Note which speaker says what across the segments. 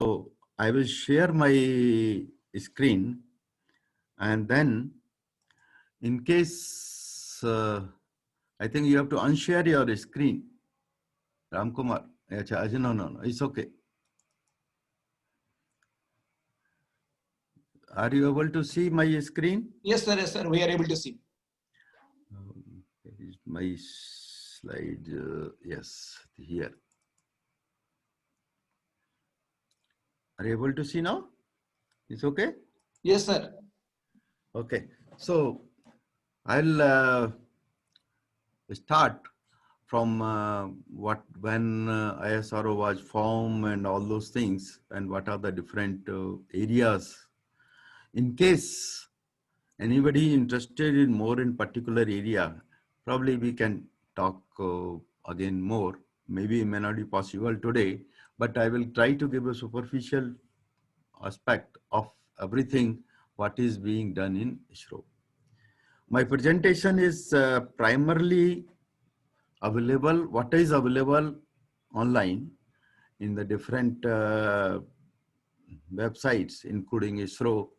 Speaker 1: So I will share my screen, and then in case I think you have to unshare your screen. Ramkumar, no, it's okay. Are you able to see my screen?
Speaker 2: Yes, sir, we are able to see.
Speaker 1: Is my slide, yes, here. Are you able to see now? It's okay?
Speaker 2: Yes, sir.
Speaker 1: Okay, so I'll start from when ISRO was formed and all those things, and what are the different areas. In case anybody interested in more in particular area, probably we can talk again more. Maybe it may not be possible today, but I will try to give a superficial aspect of everything what is being done in ISRO. My presentation is primarily available, what is available online in the different websites, including ISRO,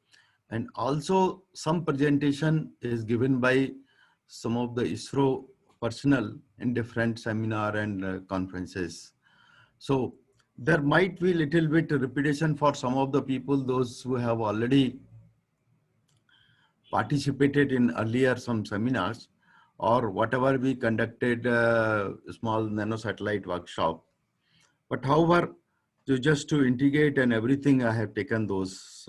Speaker 1: and also some presentation is given by some of the ISRO personnel in different seminar and conferences. So there might be little bit repetition for some of the people, those who have already participated in earlier some seminars, or whatever we conducted small nanosatellite workshop. But however, just to integrate and everything, I have taken those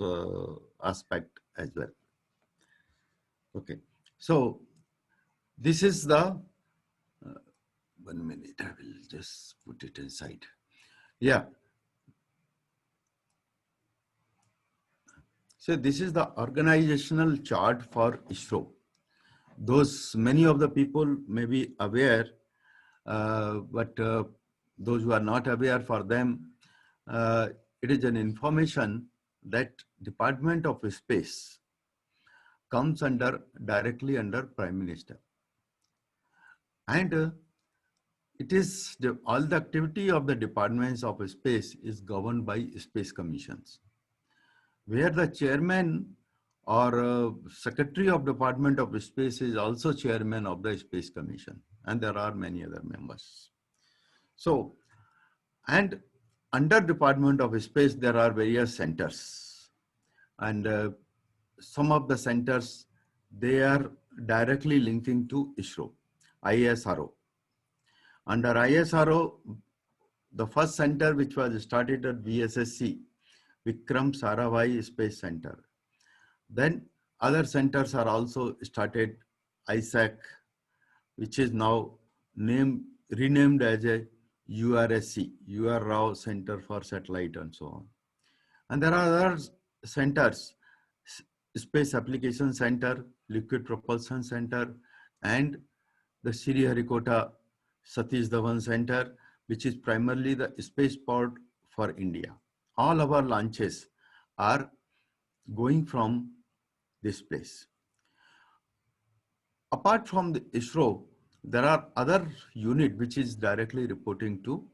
Speaker 1: aspect as well. Okay, so this is the, 1 minute, I will just put it inside. Yeah. So this is the organizational chart for ISRO. Many of the people may be aware, but those who are not aware, for them, it is an information that Department of Space comes directly under Prime Minister. And it is all the activity of the departments of space is governed by space commissions, where the chairman or secretary of Department of Space is also chairman of the Space Commission, and there are many other members. So, and under Department of Space, there are various centers, and some of the centers, they are directly linking to ISRO, ISRO. Under ISRO, the first center which was started at VSSC, Vikram Sarabhai Space Center. Then other centers are also started, ISAC, which is now renamed as a URSC, UR Rao Center for Satellite and so on. And there are other centers, Space Application Center, Liquid Propulsion Center, and the Sriharikota Satish Dhawan Center, which is primarily the spaceport for India. All our launches are going from this place. Apart from the ISRO, there are other unit which is directly reporting to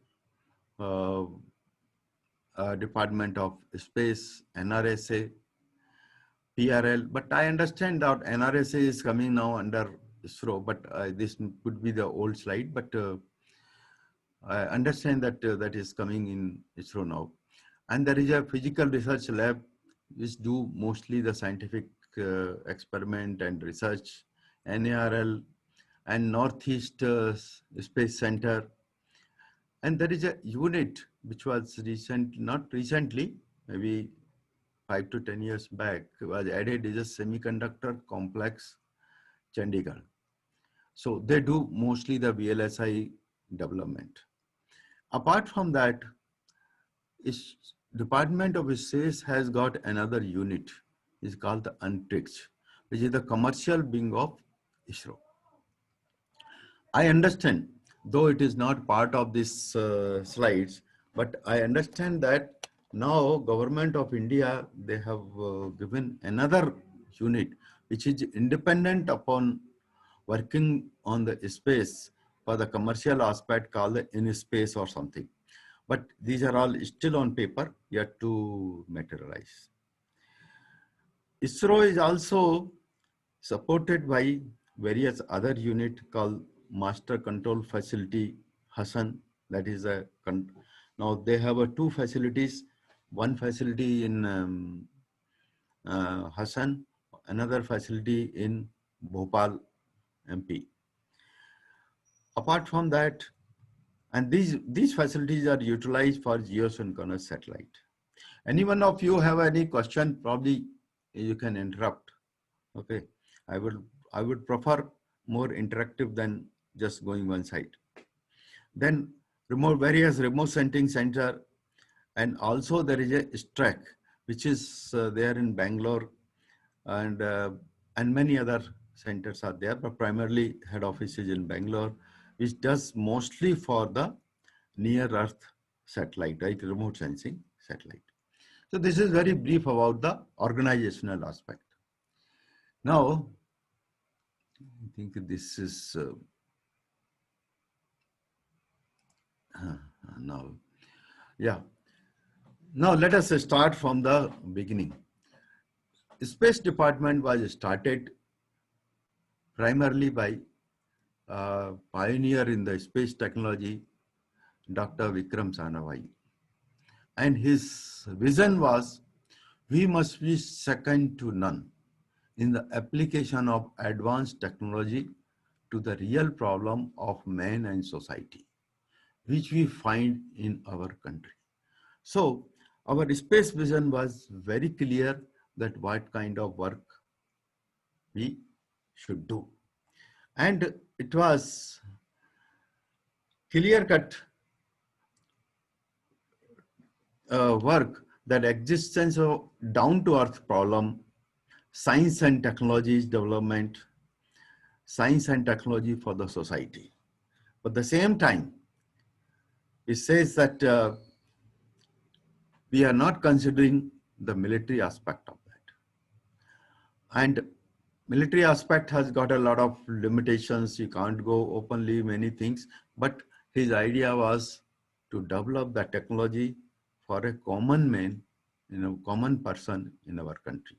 Speaker 1: Department of Space, NRSA, PRL. But I understand that NRSA is coming now under ISRO, but this could be the old slide, but I understand that that is coming in ISRO now. And there is a physical research lab which do mostly the scientific experiment and research, NARL, and Northeast Space Center. And there is a unit which was not recently, maybe 5 to 10 years back, was added, is a semiconductor complex, Chandigarh. So they do mostly the VLSI development. Apart from that, Department of Space has got another unit, is called the Antrix, which is the commercial wing of ISRO. I understand, though it is not part of these slides, but I understand that now Government of India, they have given another unit which is independent upon working on the space for the commercial aspect, called the in-space or something. But these are all still on paper, yet to materialize. ISRO is also supported by various other unit called Master Control Facility Hassan. That is now they have two facilities. One facility in Hassan, another facility in Bhopal, MP. Apart from that, and these facilities are utilized for geosynchronous satellite. Any one of you have any question? Probably you can interrupt. Okay, I would prefer more interactive than just going one side. Then various remote sensing center, and also there is a STRAC, which is there in Bangalore, and many other centers are there, but primarily head office is in Bangalore, which does mostly for the near Earth satellite, right? Remote sensing satellite. So this is very brief about the organizational aspect. Now, I think this is now, yeah. Now let us start from the beginning. Space Department was started primarily by pioneer in the space technology, Dr. Vikram Sarabhai. And his vision was, we must be second to none in the application of advanced technology to the real problem of man and society, which we find in our country. So our space vision was very clear that what kind of work we should do. And it was clear-cut work that existence of down-to-earth problem, science and technologies development, science and technology for the society. But at the same time, it says that we are not considering the military aspect of that. And military aspect has got a lot of limitations. You can't go openly, many things. But his idea was to develop the technology for a common man, common person in our country.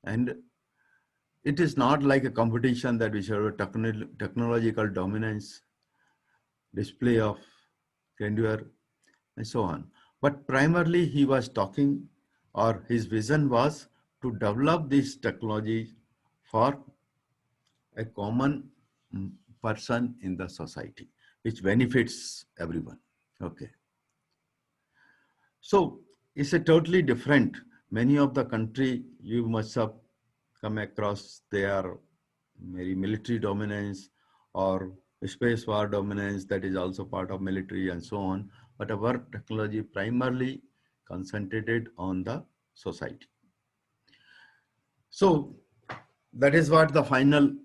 Speaker 1: And it is not like a competition that we should have technological dominance, display of grandeur, and so on. But primarily he was talking, or his vision was to develop this technology for a common person in the society, which benefits everyone. Okay. So it's a totally different. Many of the country you must have come across, they are very military dominance or space war dominance, that is also part of military and so on. But our technology primarily concentrated on the society. So that is what the final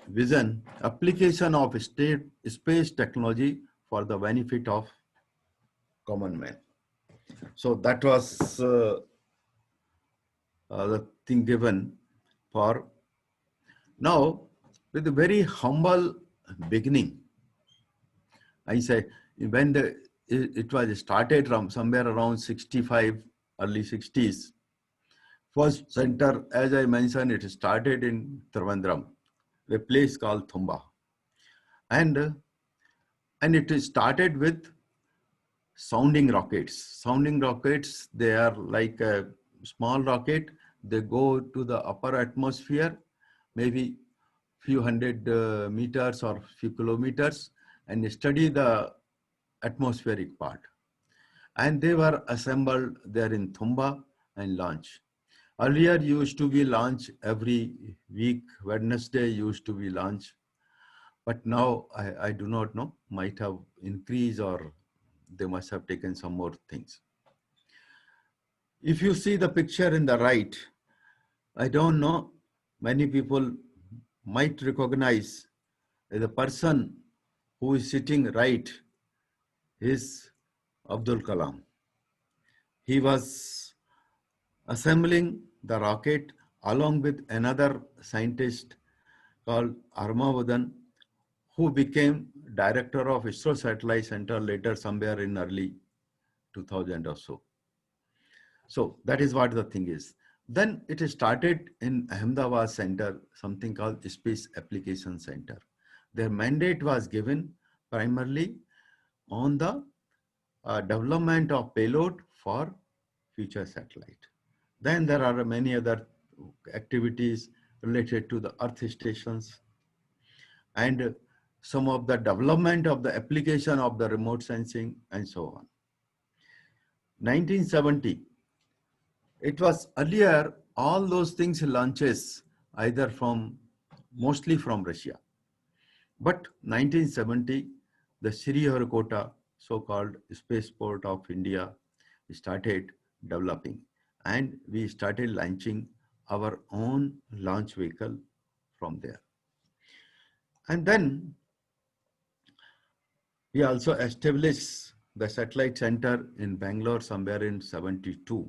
Speaker 1: vision, application of space technology for the benefit of common man. So that was the thing given for. Now, with a very humble beginning, I say, when it was started from somewhere around 65, early 60s, first center, as I mentioned, it started in Trivandrum, a place called Thumba. And it started with sounding rockets. Sounding rockets, they are like a small rocket. They go to the upper atmosphere, maybe few hundred meters or few kilometers, and study the atmospheric part. And they were assembled there in Thumba and launched. Earlier used to be launched every week. Wednesday used to be launched. But now I do not know, might have increased or they must have taken some more things. If you see the picture in the right, I don't know, many people might recognize the person who is sitting right is Abdul Kalam. He was assembling the rocket along with another scientist called Armavadan, who became director of ISRO Satellite Center later somewhere in early 2000 or so. So that is what the thing is. Then it started in Ahmedabad Center, something called Space Application Center. Their mandate was given primarily on the development of payload for future satellite. Then there are many other activities related to the Earth stations and some of the development of the application of the remote sensing and so on. 1970, it was earlier all those things launches either from, mostly from Russia. But 1970, the Sriharikota, so-called spaceport of India, started developing and we started launching our own launch vehicle from there. And then we also established the satellite center in Bangalore somewhere in 72,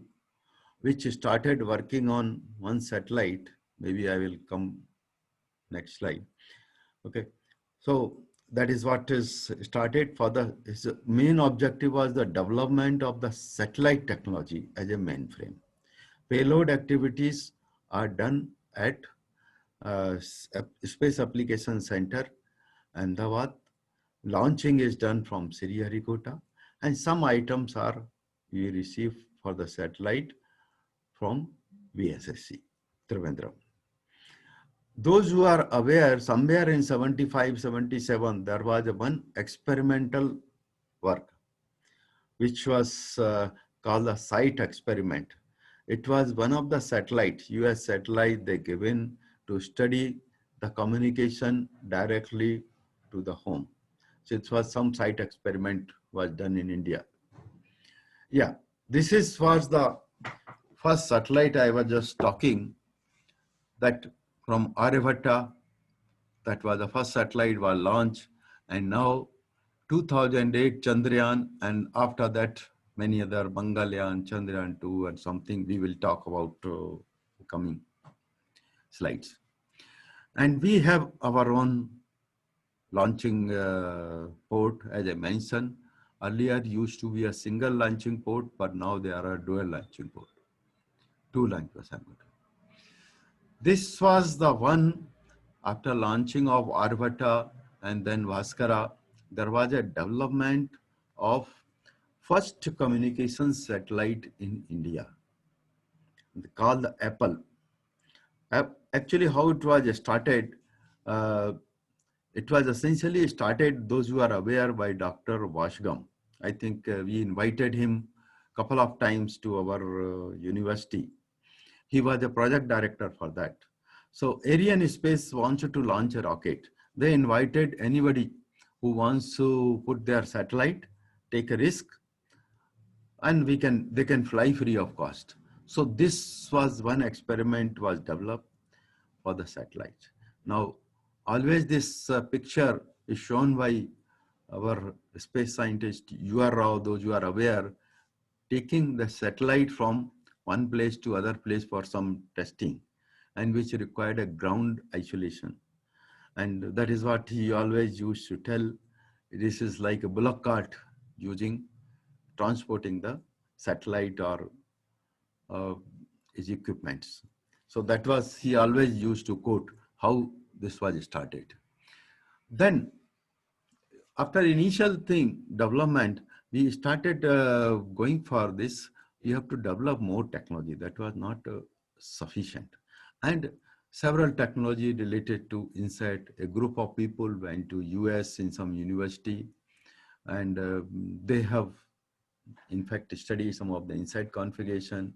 Speaker 1: which started working on one satellite. Maybe I will come next slide. Okay. So that is what is started for the, his main objective was the development of the satellite technology as a mainframe. Payload activities are done at Space Application Center, Ahmedabad. Launching is done from Sriharikota, and some items are we receive for the satellite from VSSC, Trivandrum. Those who are aware, somewhere in 75, 77, there was one experimental work, which was called the SITE experiment. It was one of the satellites, US satellite they given to study the communication directly to the home. So it was some SITE experiment was done in India. Yeah, this was the first satellite I was just talking, that from Aryabhatta, that was the first satellite was launched, and now 2008 Chandrayaan, and after that many other Mangalyaan, Chandrayaan 2 and something we will talk about coming slides. And we have our own launching port, as I mentioned. Earlier used to be a single launching port, but now they are a dual launching port. Two launchers. This was the one after launching of Aryabhatta and then Bhaskara, there was a development of first communication satellite in India called the Apple. Actually, how it was started, it was essentially started, those who are aware, by Dr. Washgum. I think we invited him a couple of times to our university. He was a project director for that. So Arianespace wanted to launch a rocket. They invited anybody who wants to put their satellite, take a risk, and they can fly free of cost. So this was one experiment was developed for the satellite. Now, always this picture is shown by our space scientist, U.R. Rao, those who are aware, taking the satellite from one place to other place for some testing, and which required a ground isolation. And that is what he always used to tell. This is like a bullock cart transporting the satellite or his equipments. So that was, he always used to quote how this was started. Then after initial development, we started going for this. You have to develop more technology. That was not sufficient. And several technology related to INSAT. A group of people went to US in some university, and they have, in fact, studied some of the INSAT configuration.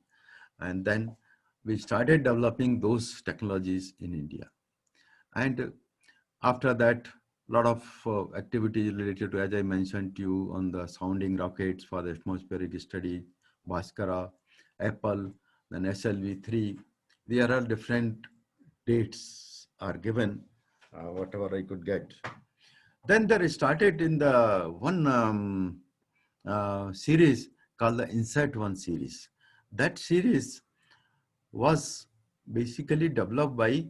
Speaker 1: And then we started developing those technologies in India. And after that, a lot of activities related to, as I mentioned to you, on the sounding rockets for the atmospheric study, Bhaskara, Apple, then SLV3. There are different dates are given, whatever I could get. Then there started in the one series called the INSAT-1 series. That series was basically developed by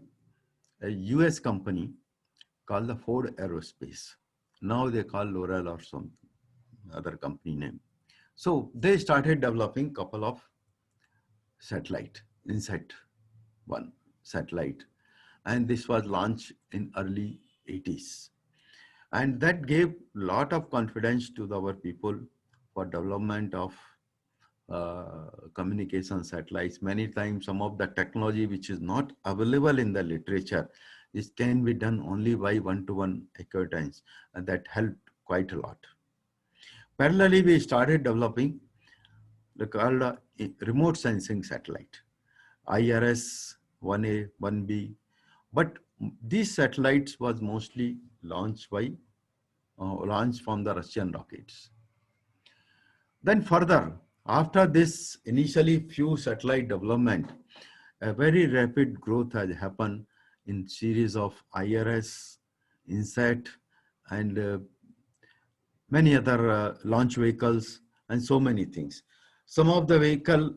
Speaker 1: a US company called the Ford Aerospace. Now they call Loral or some other company name. So they started developing couple of satellite, InSat 1 satellite. And this was launched in early 80s. And that gave lot of confidence to our people for development of communication satellites. Many times some of the technology which is not available in the literature is can be done only by one-to-one acquaintance, and that helped quite a lot. Parallelly, we started developing the called remote sensing satellite, IRS 1A, 1B. But these satellites was mostly launched from the Russian rockets. Then further, after this initially few satellite development, a very rapid growth has happened in series of IRS, INSAT, and many other launch vehicles and so many things. Some of the vehicle,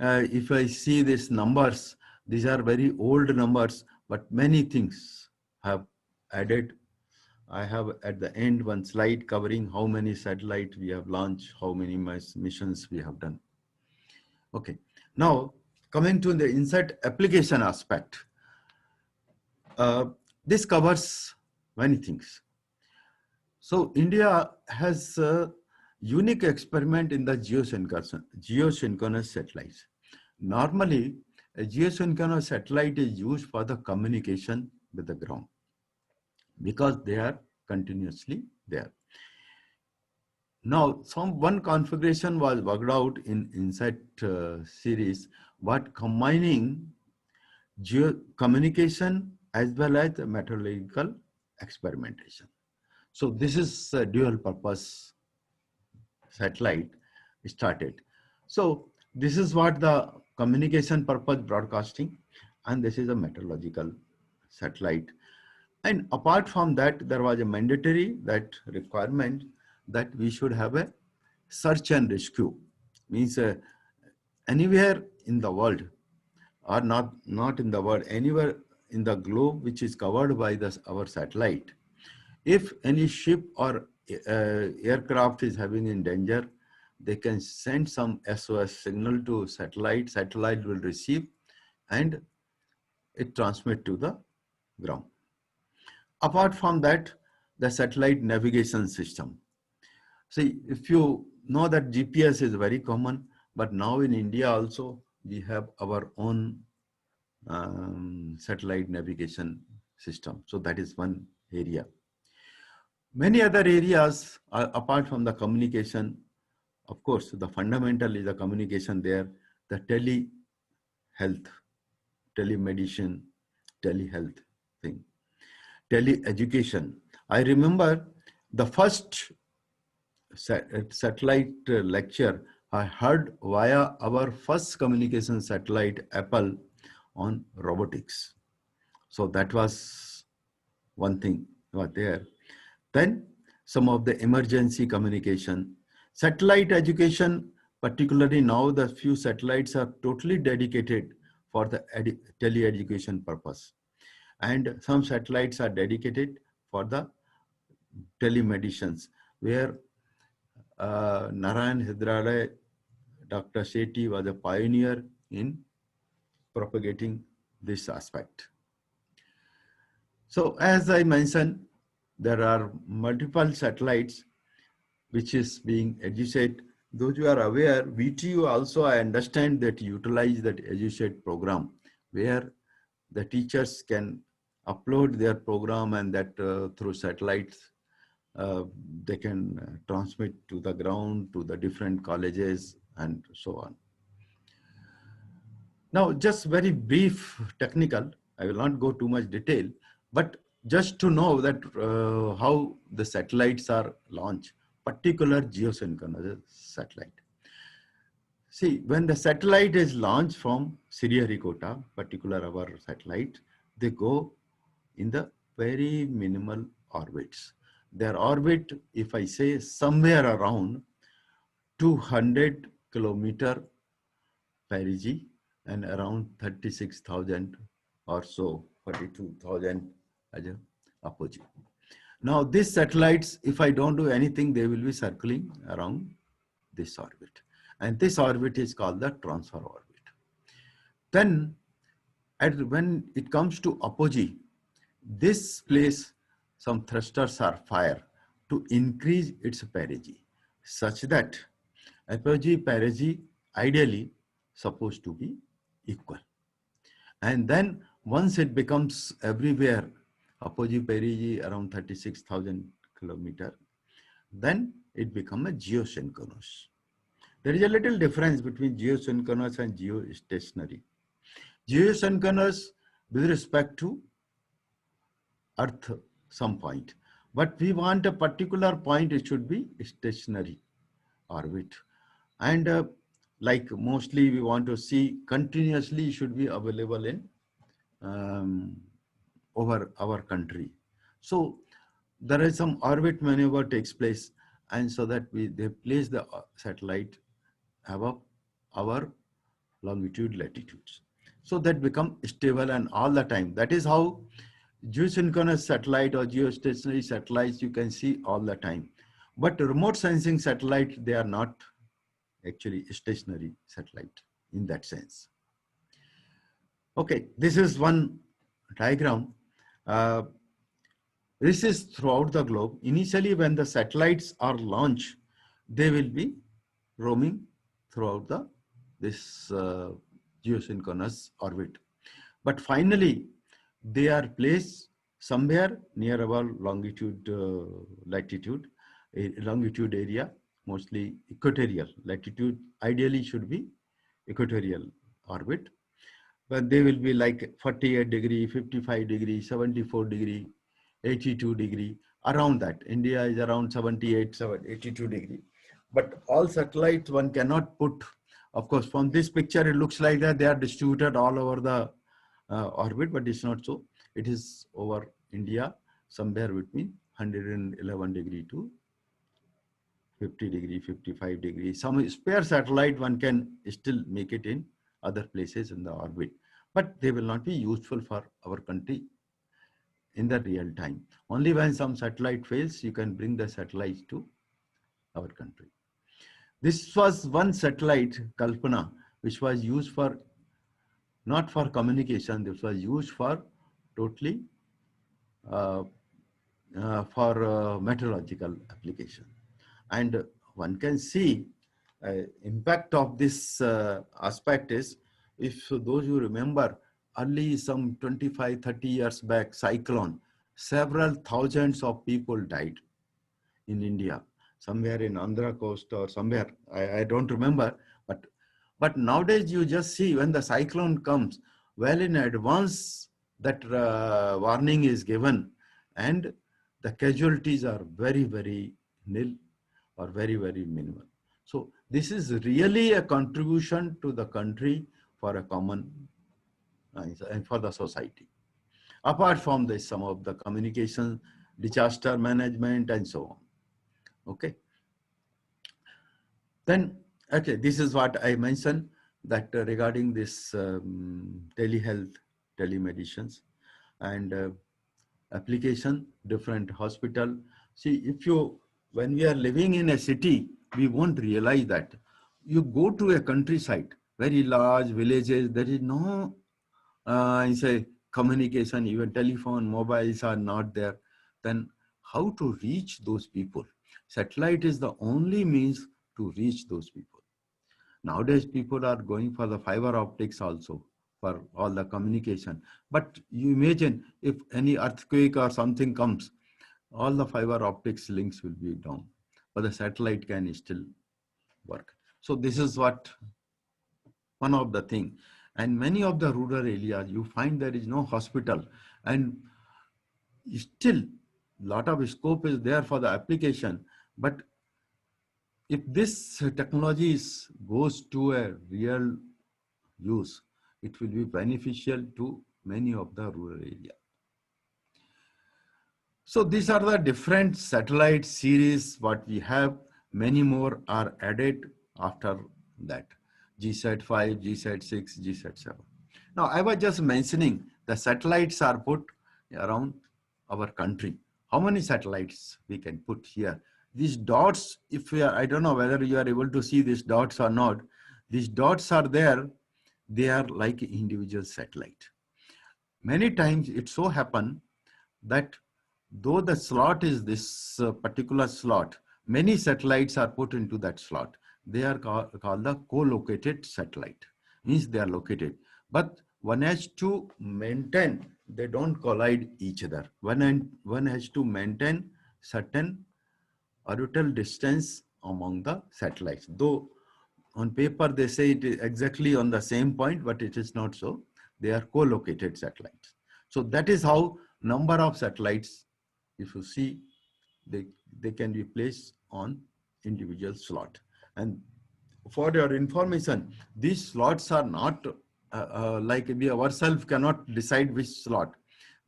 Speaker 1: if I see these numbers, these are very old numbers, but many things have added. I have at the end one slide covering how many satellites we have launched, how many missions we have done. Okay, now coming to the InSat application aspect, this covers many things. So India has a unique experiment in the geosynchronous satellites. Normally, a geosynchronous satellite is used for the communication with the ground because they are continuously there. Now, one configuration was worked out in InSat series, but combining communication as well as meteorological experimentation. So this is a dual purpose satellite started. So this is what the communication purpose broadcasting, and this is a meteorological satellite. And apart from that, there was a mandatory that requirement that we should have a search and rescue. Means anywhere in the world, or not in the world, anywhere in the globe which is covered by our satellite, if any ship or aircraft is having in danger, they can send some SOS signal to satellite. Satellite will receive and it transmit to the ground. Apart from that, the satellite navigation system. See, if you know that GPS is very common, but now in India also, we have our own satellite navigation system. So that is one area. Many other areas are apart from the communication. Of course, the fundamental is the communication there, the telehealth, telemedicine, telehealth thing, tele-education. I remember the first satellite lecture I heard via our first communication satellite, Apple, on robotics. So that was one thing was there. Then some of the emergency communication, satellite education, particularly now the few satellites are totally dedicated for the tele-education purpose. And some satellites are dedicated for the telemedicines, where Narayan Hyderabad, Dr. Shetty was a pioneer in propagating this aspect. So as I mentioned, there are multiple satellites which is being EduSat. Those who are aware, VTU also I understand that utilize that EduSat program where the teachers can upload their program and that through satellites they can transmit to the ground, to the different colleges and so on. Now, just very brief technical, I will not go too much detail, but just to know that how the satellites are launched, particular geosynchronous satellite. See, when the satellite is launched from Sriharikota, particular our satellite, they go in the very minimal orbits. Their orbit, if I say somewhere around 200 kilometer perigee and around 36,000 or so, 42,000 as a apogee. Now these satellites, if I don't do anything, they will be circling around this orbit. And this orbit is called the transfer orbit. Then when it comes to apogee, this place some thrusters are fired to increase its perigee, such that apogee perigee ideally supposed to be equal. And then once it becomes everywhere, apogee perigee around 36,000 kilometer, then it becomes a geosynchronous. There is a little difference between geosynchronous and geostationary. Geosynchronous with respect to Earth, some point. But we want a particular point, it should be stationary orbit. And like mostly we want to see continuously should be available in over our country. So there is some orbit maneuver takes place, and so that they place the satellite above our longitude latitudes. So that become stable and all the time. That is how geosynchronous satellite or geostationary satellites you can see all the time. But remote sensing satellite, they are not actually stationary satellite in that sense. Okay, this is one diagram. This is throughout the globe. Initially, when the satellites are launched, they will be roaming throughout this geosynchronous orbit. But finally, they are placed somewhere near our longitude, latitude, longitude area, mostly equatorial. Latitude ideally should be equatorial orbit. But they will be like 48 degree, 55 degree, 74 degree, 82 degree, around that. India is around 78, 82 degree. But all satellites one cannot put, of course, from this picture, it looks like that they are distributed all over the orbit, but it's not so. It is over India, somewhere between 111 degree to 50 degree, 55 degree. Some spare satellite one can still make it in other places in the orbit, but they will not be useful for our country in the real time. Only when some satellite fails, you can bring the satellites to our country. This was one satellite, Kalpana, which was used for, not for communication, this was used for totally for meteorological application. And one can see impact of this aspect is, if those who remember early some 25, 30 years back, cyclone, several thousands of people died in India, somewhere in Andhra coast or somewhere, I don't remember, but nowadays you just see when the cyclone comes, well in advance that warning is given, and the casualties are very, very nil or very, very minimal. So this is really a contribution to the country for a common and for the society. Apart from this, some of the communication, disaster management, and so on. Okay. Then, okay, this is what I mentioned, that regarding this telehealth, telemedicines, and application, different hospital. See, when we are living in a city, we won't realize that. You go to a countryside, very large villages, there is no, say, communication, even telephone, mobiles are not there. Then how to reach those people? Satellite is the only means to reach those people. Nowadays, people are going for the fiber optics also for all the communication. But you imagine if any earthquake or something comes, all the fiber optics links will be down, but the satellite can still work. So this is what one of the thing. And many of the rural areas, you find there is no hospital, and still lot of scope is there for the application. But if this technology goes to a real use, it will be beneficial to many of the rural area. So these are the different satellite series what we have. Many more are added after that. GSAT 5, GSAT 6, GSAT 7. Now I was just mentioning the satellites are put around our country. how many satellites we can put here. These dots, if we are, I don't know whether you are able to see these dots or not. These dots are there. They are like individual satellite. Many times it so happen that though the slot is this particular slot, many satellites are put into that slot. They are called the co-located satellite. Means they are located. But one has to maintain, they don't collide each other. One has to maintain certain orbital distance among the satellites. Though on paper they say it is exactly on the same point, but it is not so. They are co-located satellites. So that is how number of satellites, if you see, they can be placed on individual slot. And for your information, these slots are not like we ourselves cannot decide which slot.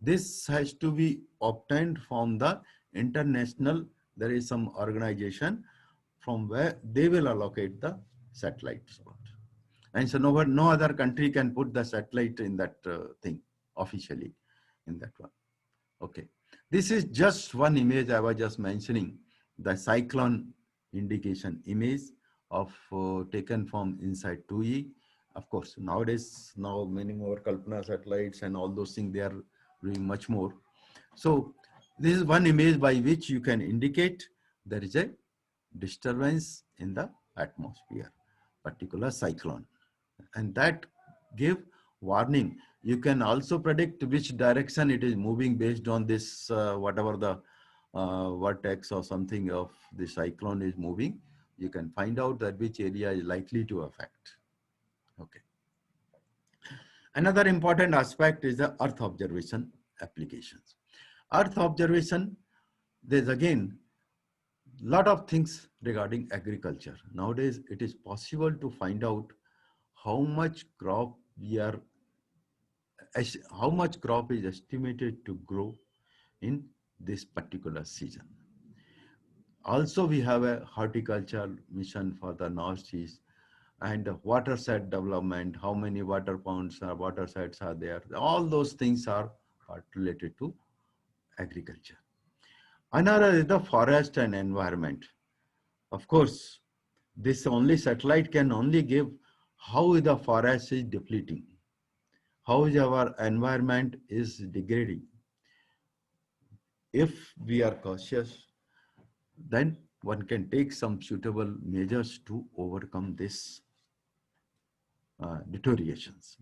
Speaker 1: This has to be obtained from the international, there is some organization from where they will allocate the satellite slot. And so no other country can put the satellite in that thing officially in that one. Okay. This is just one image I was just mentioning, the cyclone indication image of taken from InSat 2E. Of course, nowadays, now many more Kalpana satellites and all those things, they are doing much more. So this is one image by which you can indicate there is a disturbance in the atmosphere, particular cyclone. And that give warning. You can also predict which direction it is moving based on this, whatever the vortex or something of the cyclone is moving. You can find out that which area is likely to affect. Okay. Another important aspect is the Earth observation applications. Earth observation, there's again lot of things regarding agriculture. Nowadays, it is possible to find out how much crop how much crop is estimated to grow in this particular season. Also, we have a horticulture mission for the Northeast and watershed development, how many water ponds or watersheds are there. All those things are related to agriculture. Another is the forest and environment. Of course, this only satellite can only give how the forest is depleting, how our environment is degrading. If we are cautious, then one can take some suitable measures to overcome this deteriorations.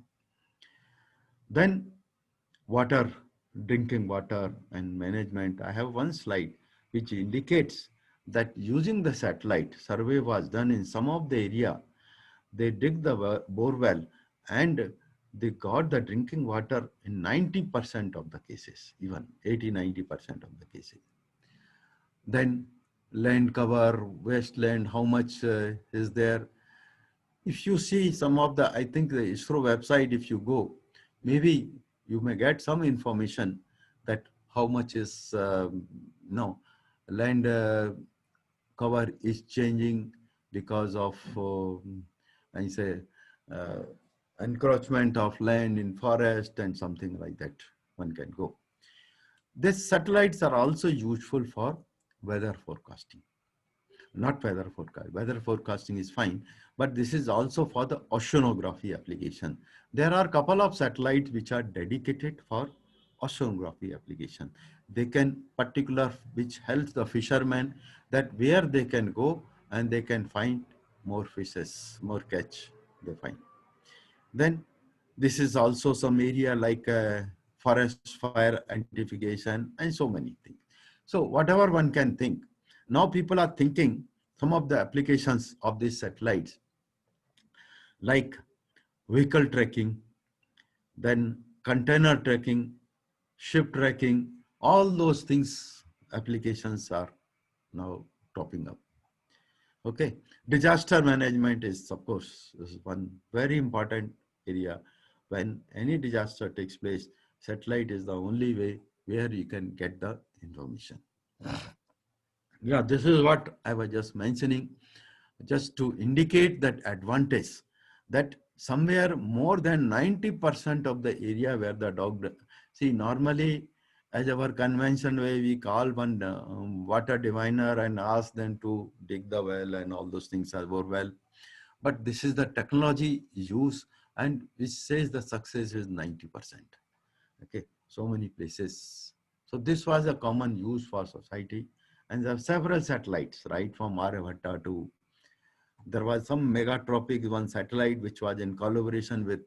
Speaker 1: Then water, drinking water and management. I have one slide which indicates that using the satellite, survey was done in some of the area. They dig the bore well and they got the drinking water in 90% of the cases, even 80–90% of the cases. Then land cover, wasteland, how much is there? If you see some of the, I think the ISRO website, if you go, maybe you may get some information that how much is land cover is changing because of I say encroachment of land in forest and something like that. One can go. These satellites are also useful for weather forecasting. Not weather forecast. Weather forecasting is fine, but this is also for the oceanography application. There are a couple of satellites which are dedicated for oceanography application. They can which helps the fishermen that where they can go and they can find more fishes, more catch they find. Then this is also some area like forest fire identification and so many things. So whatever one can think. Now people are thinking some of the applications of these satellites like vehicle tracking, then container tracking, ship tracking, all those things, applications are now topping up. Okay, disaster management is, of course, is one very important area. When any disaster takes place, satellite is the only way where you can get the information. Yeah, this is what I was just mentioning, just to indicate that advantage that somewhere more than 90% of the area where the dog, see normally as our convention way, we call one water diviner and ask them to dig the well and all those things are more well. But this is the technology used and which says the success is 90%. Okay, so many places. So this was a common use for society, and there are several satellites, right, from Aryabhatta to, there was some megatropic one satellite which was in collaboration with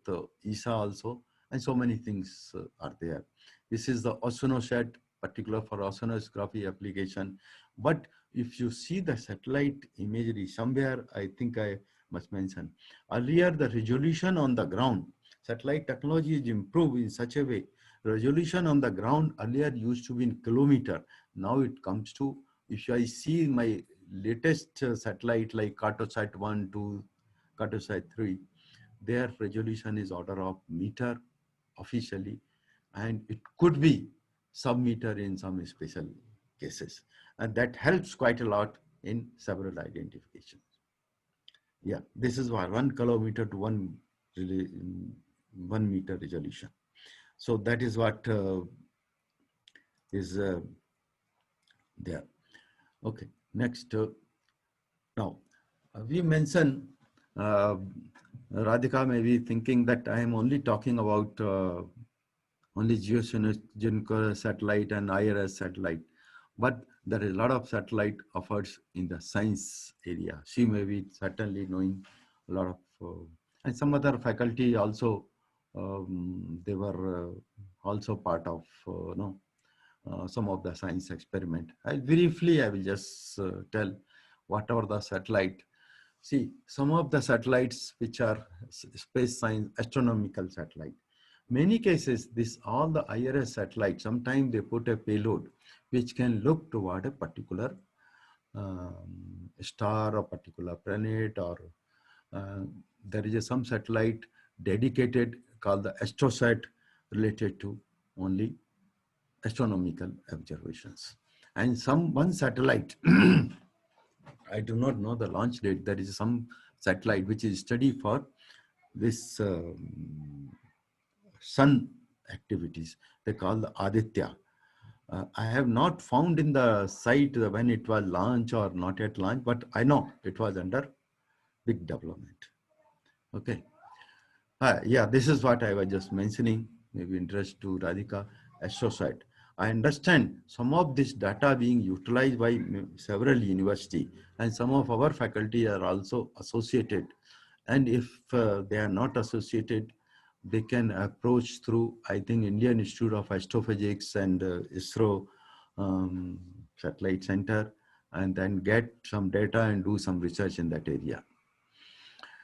Speaker 1: ESA also, and so many things are there. This is the Oceanosat, particular for oceanography application. But if you see the satellite imagery somewhere, I think I must mention, earlier the resolution on the ground, satellite technology is improved in such a way, resolution on the ground earlier used to be in kilometer. Now it comes to, if I see my latest satellite like Cartosat 1, 2, Cartosat 3, their resolution is order of meter officially, and it could be sub-meter in some special cases. And that helps quite a lot in several identifications. Yeah, this is why 1 kilometer to 1 meter resolution. So that is what is there. Okay, next. Now, we mentioned, Radhika may be thinking that I am only talking about only geosynchronous satellite and IRS satellite, but there is a lot of satellite efforts in the science area. She may be certainly knowing a lot of, and some other faculty also, they were also part of, some of the science experiment. Briefly, I will just tell whatever the satellite. See, some of the satellites which are space science, astronomical satellite. Many cases, this all the IRS satellites, sometimes they put a payload which can look toward a particular star or particular planet, or there is some satellite dedicated called the Astrosat related to only astronomical observations. And one satellite, I do not know the launch date, there is some satellite which is study for this sun activities. They call the Aditya. I have not found in the site when it was launched or not yet launched, but I know it was under big development. Okay. Yeah, this is what I was just mentioning, maybe interest to Radhika, Astrosat. I understand some of this data being utilized by several universities, and some of our faculty are also associated. And if they are not associated, they can approach through, I think, Indian Institute of Astrophysics and ISRO Satellite Center, and then get some data and do some research in that area.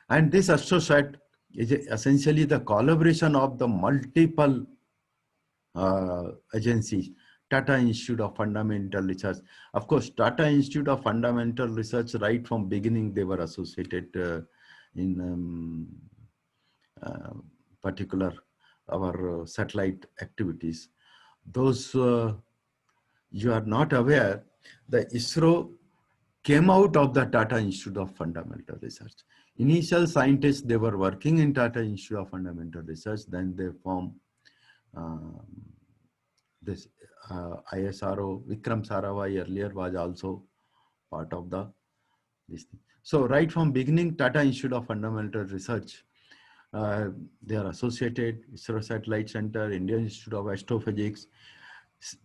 Speaker 1: And this Astrosat is essentially the collaboration of the multiple agencies. Tata Institute of Fundamental Research. Of course, Tata Institute of Fundamental Research, right from beginning, they were associated in particular our satellite activities. Those you are not aware, the ISRO came out of the Tata Institute of Fundamental Research. Initial scientists, they were working in Tata Institute of Fundamental Research, then they formed this ISRO. Vikram Sarabhai earlier was also part of this thing. So right from beginning, Tata Institute of Fundamental Research, they are associated, ISRO Satellite Center, Indian Institute of Astrophysics,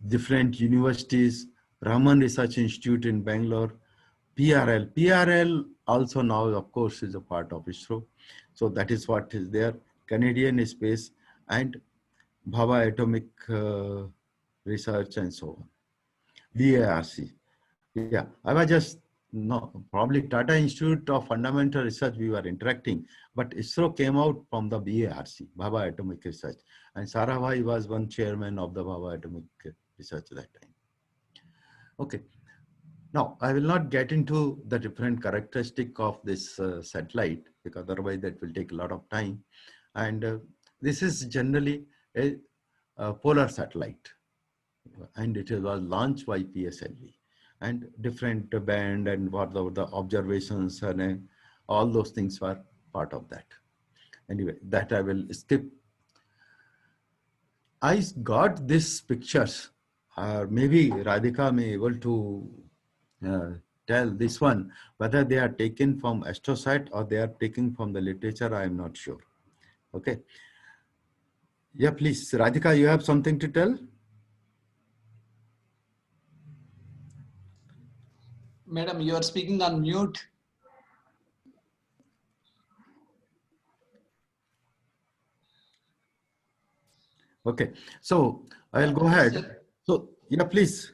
Speaker 1: different universities, Raman Research Institute in Bangalore, PRL. PRL also now, of course, is a part of ISRO. So that is what is there. Canadian Space and Bhabha Atomic Research and so on. BARC. Yeah, I was just, no, probably Tata Institute of Fundamental Research we were interacting, but ISRO came out from the BARC, Bhabha Atomic Research. And Sarabhai was one chairman of the Bhabha Atomic Research at that time. Okay. Now, I will not get into the different characteristic of this satellite, because otherwise that will take a lot of time. And this is generally a polar satellite, and it was launched by PSLV, and different band and what the observations and all those things were part of that. Anyway, that I will skip. I got these pictures maybe Radhika may able to uh, tell this one, whether they are taken from AstroSat or they are taken from the literature, I am not sure. Okay. Yeah, please, Radhika, you have something to tell?
Speaker 2: Madam, you are speaking on mute.
Speaker 1: Okay, so I'll go ahead.
Speaker 2: Sir,
Speaker 1: So, yeah, please.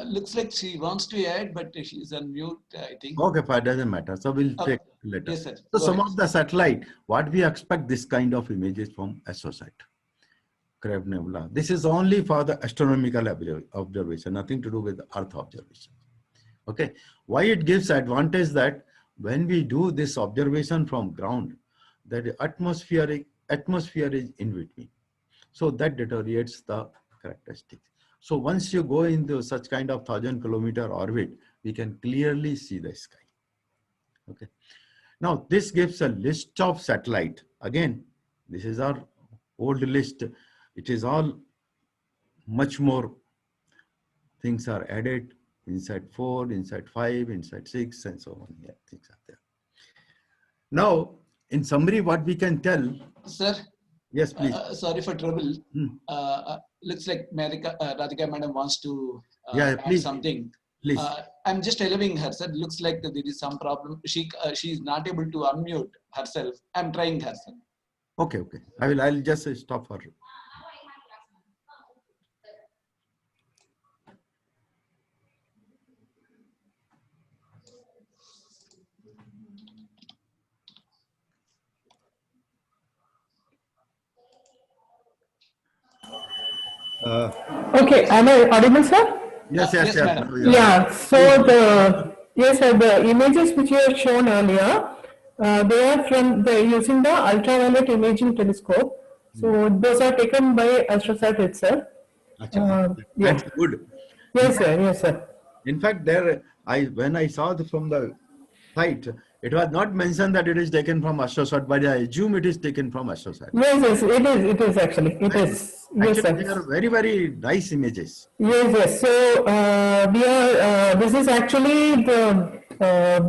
Speaker 2: looks like she wants to add, but she's on mute, I think.
Speaker 1: Okay, fine, doesn't matter. So we'll
Speaker 2: Okay.
Speaker 1: take later.
Speaker 2: Yes, sir.
Speaker 1: So
Speaker 2: Go
Speaker 1: some
Speaker 2: ahead.
Speaker 1: of the satellite, what we expect this kind of images from AstroSat, Crab Nebula. This is only for the astronomical observation, nothing to do with Earth observation. Okay, why it gives advantage that when we do this observation from ground, that atmosphere is in between. So that deteriorates the characteristics. So once you go into such kind of 1,000-kilometer orbit, we can clearly see the sky. Okay. Now this gives a list of satellite. Again, this is our old list. It is all much more things are added inside 4, inside 5, inside 6, and so on. Yeah, things are there. Now, in summary, what we can tell.
Speaker 2: Sir,
Speaker 1: Yes, please.
Speaker 2: sorry for trouble. Looks like Radhika madam wants to
Speaker 1: Yeah,
Speaker 2: add
Speaker 1: please.
Speaker 2: something.
Speaker 1: Please.
Speaker 2: I'm just allowing her, sir. Looks like there is some problem. She is not able to unmute herself. I'm trying her, sir.
Speaker 1: Okay, okay. I'll just stop her.
Speaker 3: Okay, am I audible, sir?
Speaker 1: Yes,
Speaker 2: Yes, madam.
Speaker 3: Yeah, so yes, sir, the images which you have shown earlier, they are using the ultraviolet imaging telescope. So those are taken by AstroSat itself.
Speaker 1: That's
Speaker 3: Yeah.
Speaker 1: good.
Speaker 3: Yes, sir. Yes, sir.
Speaker 1: In fact, there when I saw from the site, it was not mentioned that it is taken from AstroSat, but I assume it is taken from AstroSat.
Speaker 3: Yes, yes, it is. It is actually. It is. Yes,
Speaker 1: Actually, they
Speaker 3: sir.
Speaker 1: are very, very nice images.
Speaker 3: Yes, yes. So we are. This is actually the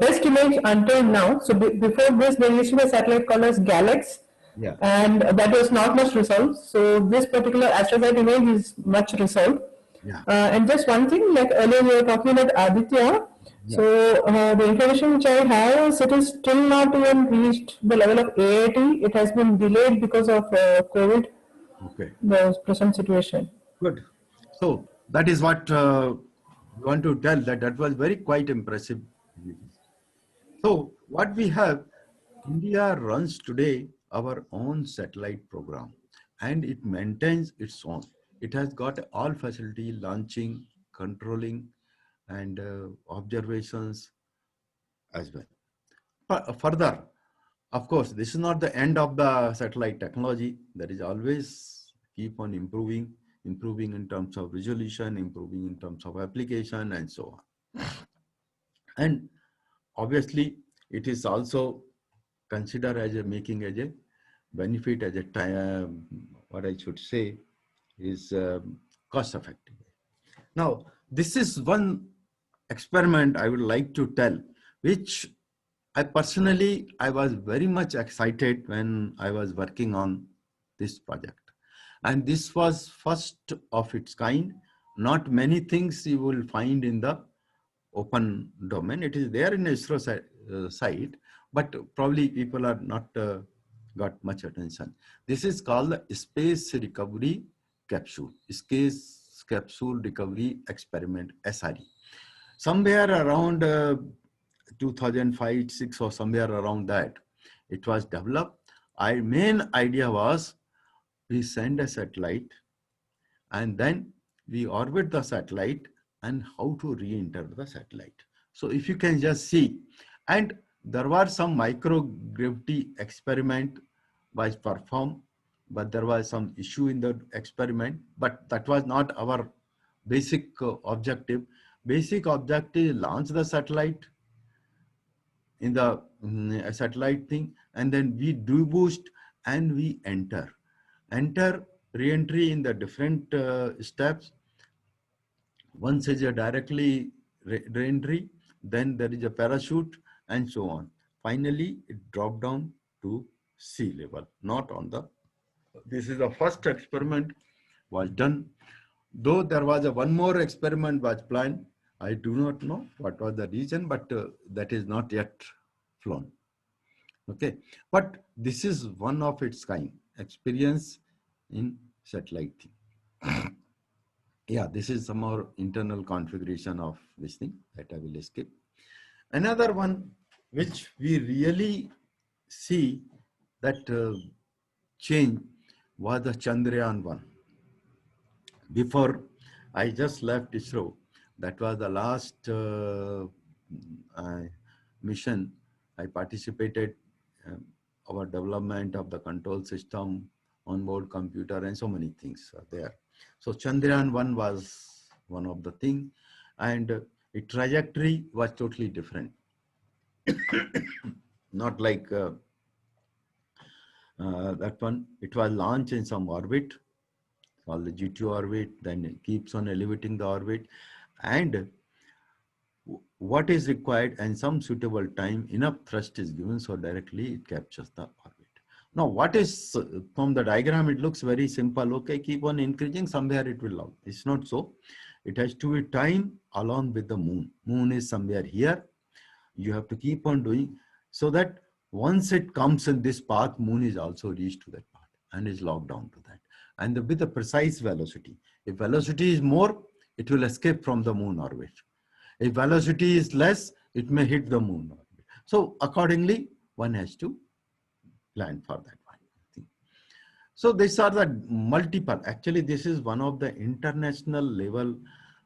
Speaker 3: best image until now. So before this, there used to be a satellite called as Galax,
Speaker 1: Yeah.
Speaker 3: and that was not much resolved. So this particular AstroSat image is much resolved.
Speaker 1: Yeah.
Speaker 3: And just one thing, like earlier we were talking about Aditya.
Speaker 1: Yeah.
Speaker 3: So the information which I have is it is still not even reached the level of AIT. It has been delayed because of COVID,
Speaker 1: Okay.
Speaker 3: the present situation.
Speaker 1: Good. So that is what we want to tell, that was very quite impressive. So what we have, India runs today our own satellite program and it maintains its own. It has got all facility, launching, controlling, and observations as well. Further, of course, this is not the end of the satellite technology. There is always keep on improving in terms of resolution, improving in terms of application, and so on. And obviously, it is also considered as making as a benefit, as a time, what I should say is cost effective. Now, this is one experiment I would like to tell, which I was very much excited when I was working on this project. And this was first of its kind. Not many things you will find in the open domain. It is there in ISRO site, but probably people are not got much attention. This is called the Space Recovery Capsule, Space Capsule Recovery Experiment, SRE. Somewhere around 2005, 6 or somewhere around that, it was developed. Our main idea was we send a satellite and then we orbit the satellite and how to re-enter the satellite. So if you can just see, and there were some microgravity experiment was performed, but there was some issue in the experiment, but that was not our basic objective. Basic objective is launch the satellite in the satellite thing, and then we do boost and we enter re-entry in the different steps, Once is a directly re-entry, then there is a parachute and so on. Finally, it dropped down to sea level, not on the, this is the first experiment was done. Though there was a one more experiment was planned, I do not know what was the reason, but that is not yet flown. Okay, but this is one of its kind experience in satellite thing. Yeah, this is some more internal configuration of this thing that I will skip. Another one which we really see that change was the Chandrayaan 1. Before I just left ISRO, that was the last mission I participated, our development of the control system, onboard computer, and so many things are there. So Chandrayaan 1 was one of the thing, and its trajectory was totally different. Not like that one. It was launched in some orbit, called the G2 orbit, then it keeps on elevating the orbit, and what is required and some suitable time, enough thrust is given, so directly it captures the orbit. Now, what is from the diagram, it looks very simple. Okay, keep on increasing, somewhere it will out. It's not so. It has to be time along with the moon. Moon is somewhere here. You have to keep on doing so that once it comes in this path, moon is also reached to that path and is locked down to that. And with a precise velocity. If velocity is more, it will escape from the moon orbit. If velocity is less, it may hit the moon orbit. So accordingly, one has to plan for that one. So these are the multiple. Actually, this is one of the international level.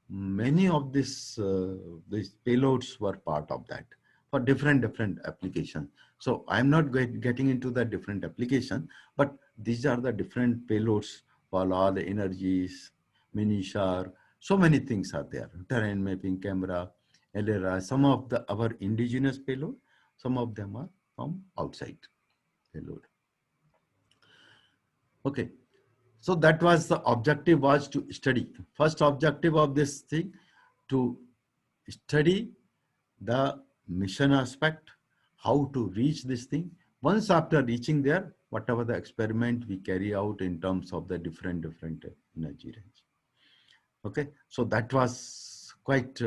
Speaker 1: Many of these payloads were part of that for different applications. So I'm not getting into the different application, but these are the different payloads for all the energies, Minishar, so many things are there. Terrain mapping, camera, LRI, some of our indigenous payload, some of them are from outside payload. Okay, so that was the objective, was to study. First objective of this thing, to study the mission aspect, how to reach this thing. Once after reaching there, whatever the experiment we carry out in terms of the different energy range. Okay, so that was quite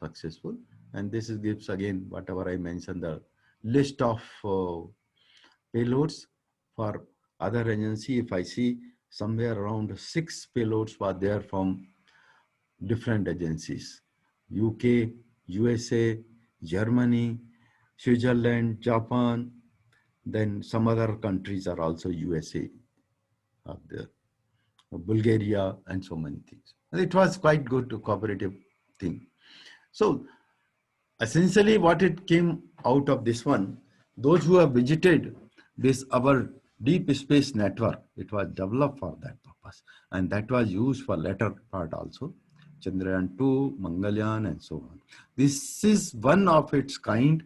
Speaker 1: successful. And this is gives again, whatever I mentioned, the list of payloads for other agency. If I see somewhere around 6 payloads were there from different agencies: UK, USA, Germany, Switzerland, Japan, then some other countries are also USA are there, Bulgaria, and so many things. And it was quite good cooperative thing. So essentially what it came out of this one, those who have visited this our deep space network, it was developed for that purpose, and that was used for later part also, Chandrayaan 2, Mangalyaan, and so on. This is one of its kind,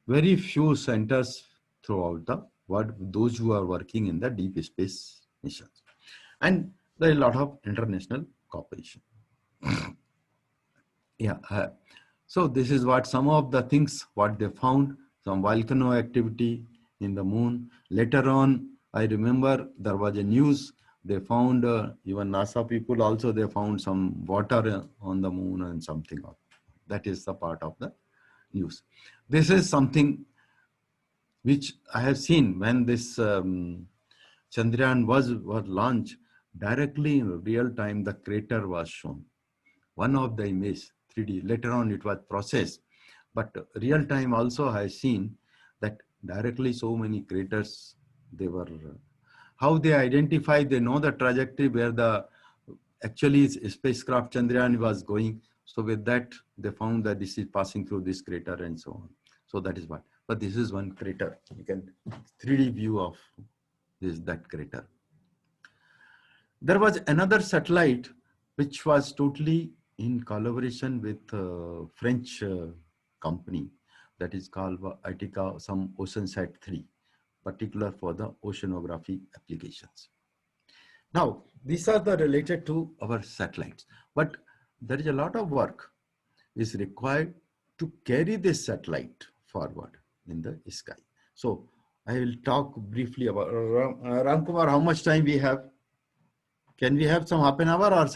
Speaker 1: very few centers throughout the world, those who are working in the deep space missions. And there is a lot of international cooperation. Yeah. So this is what some of the things, what they found, some volcano activity in the moon. Later on, I remember there was a news, they found, even NASA people also, they found some water on the moon and something. That is the part of the news. This is something which I have seen when this Chandrayaan was launched, directly in real time, the crater was shown. One of the image, 3D, later on it was processed, but real time also I have seen that directly so many craters, they were, how they identify, they know the trajectory where the actually spacecraft Chandrayaan was going. So with that, they found that this is passing through this crater and so on. So that is what, but this is one crater. You can 3D view of that crater. There was another satellite which was totally in collaboration with French company that is called ITICA, some OceanSat 3, particular for the oceanography applications. Now, these are the related to our satellites, but there is a lot of work is required to carry this satellite forward in the sky. So I will talk briefly about Ramkumar, how much time we have? Can we have some half an hour, or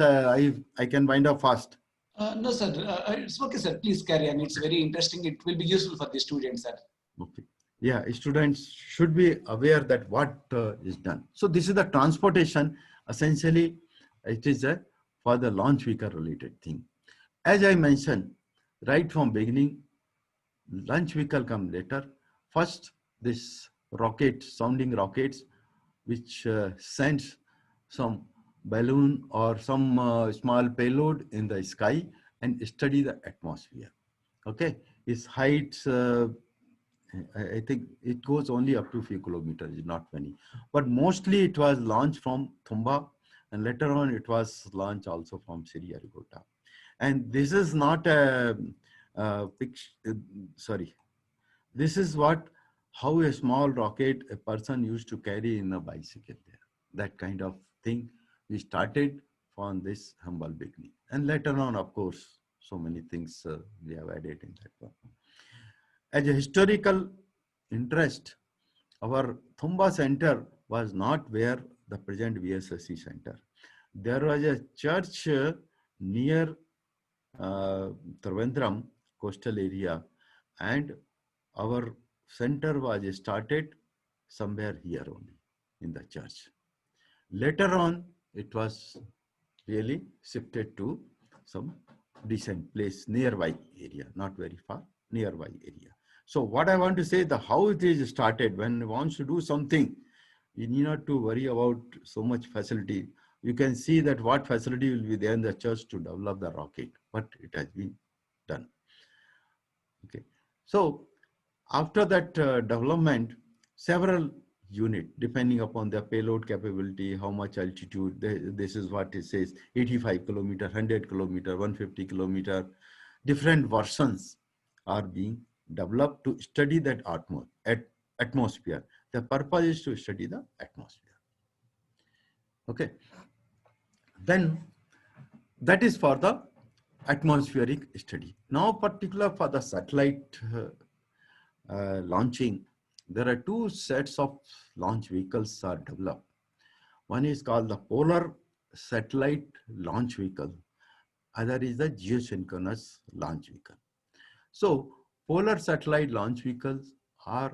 Speaker 1: I can wind up fast?
Speaker 2: No, sir. It's okay, sir. Please carry on. It's very interesting. It will be useful for the students, sir.
Speaker 1: Okay. Yeah, students should be aware that what is done. So this is the transportation. Essentially, it is for the launch vehicle related thing. As I mentioned, right from beginning, launch vehicle come later. First, this rocket, sounding rockets, which sends some balloon or some small payload in the sky and study the atmosphere. Okay, its heights, I think it goes only up to a few kilometers, not many. But mostly it was launched from Thumba, and later on it was launched also from Sriharikota. And this is not a, sorry, this is how a small rocket a person used to carry in a bicycle there. That kind of thing we started from this humble beginning. And later on, of course, so many things we have added in that one. As a historical interest, our Thumba center was not where the present VSSC center. There was a church near Trivandrum coastal area, and our center was started somewhere here only in the church. Later on, it was really shifted to some decent place, nearby area, not very far, nearby area. So what I want to say, the how it is started, when one wants to do something, you need not to worry about so much facility. You can see that what facility will be there in the church to develop the rocket, but it has been done. Okay. So after that development, several unit, depending upon their payload capability, how much altitude, this is what it says, 85 kilometer, 100 kilometer, 150 kilometer, different versions are being developed to study that atmosphere. The purpose is to study the atmosphere. Okay. Then that is for the atmospheric study. Now, particular for the satellite launching, there are two sets of launch vehicles are developed. One is called the Polar Satellite Launch Vehicle. Other is the Geosynchronous Launch Vehicle. So Polar Satellite Launch Vehicles are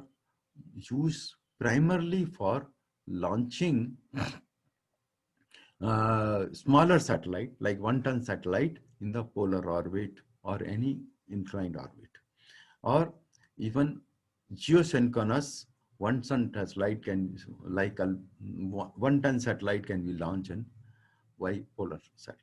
Speaker 1: used primarily for launching smaller satellite, like 1-ton satellite in the polar orbit or any inclined orbit, or even geosynchronous 1-ton satellite can, like a 1-ton satellite can be launched in polar satellite.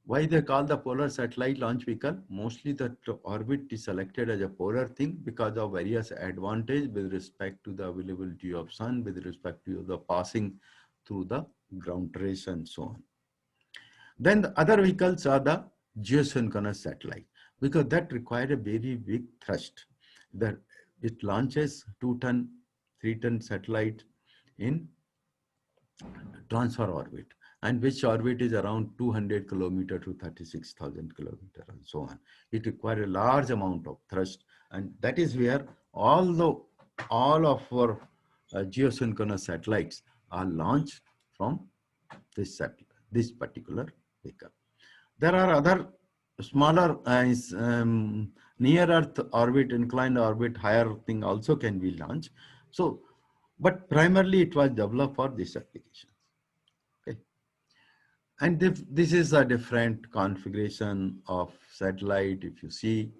Speaker 1: Why they call the Polar Satellite Launch Vehicle? Mostly the orbit is selected as a polar thing because of various advantage with respect to the availability of sun, with respect to the passing through the ground rays and so on. Then the other vehicles are the geosynchronous satellite, because that require a very big thrust. That it launches 2-ton, 3-ton satellite in transfer orbit, and which orbit is around 200 kilometer to 36,000 kilometer and so on. It requires a large amount of thrust, and that is where all of our geosynchronous satellites are launched from this particular vehicle. There are other smaller near Earth orbit, inclined orbit, higher thing also can be launched. So, but primarily it was developed for this application. Okay, and this is a different configuration of satellite. If you see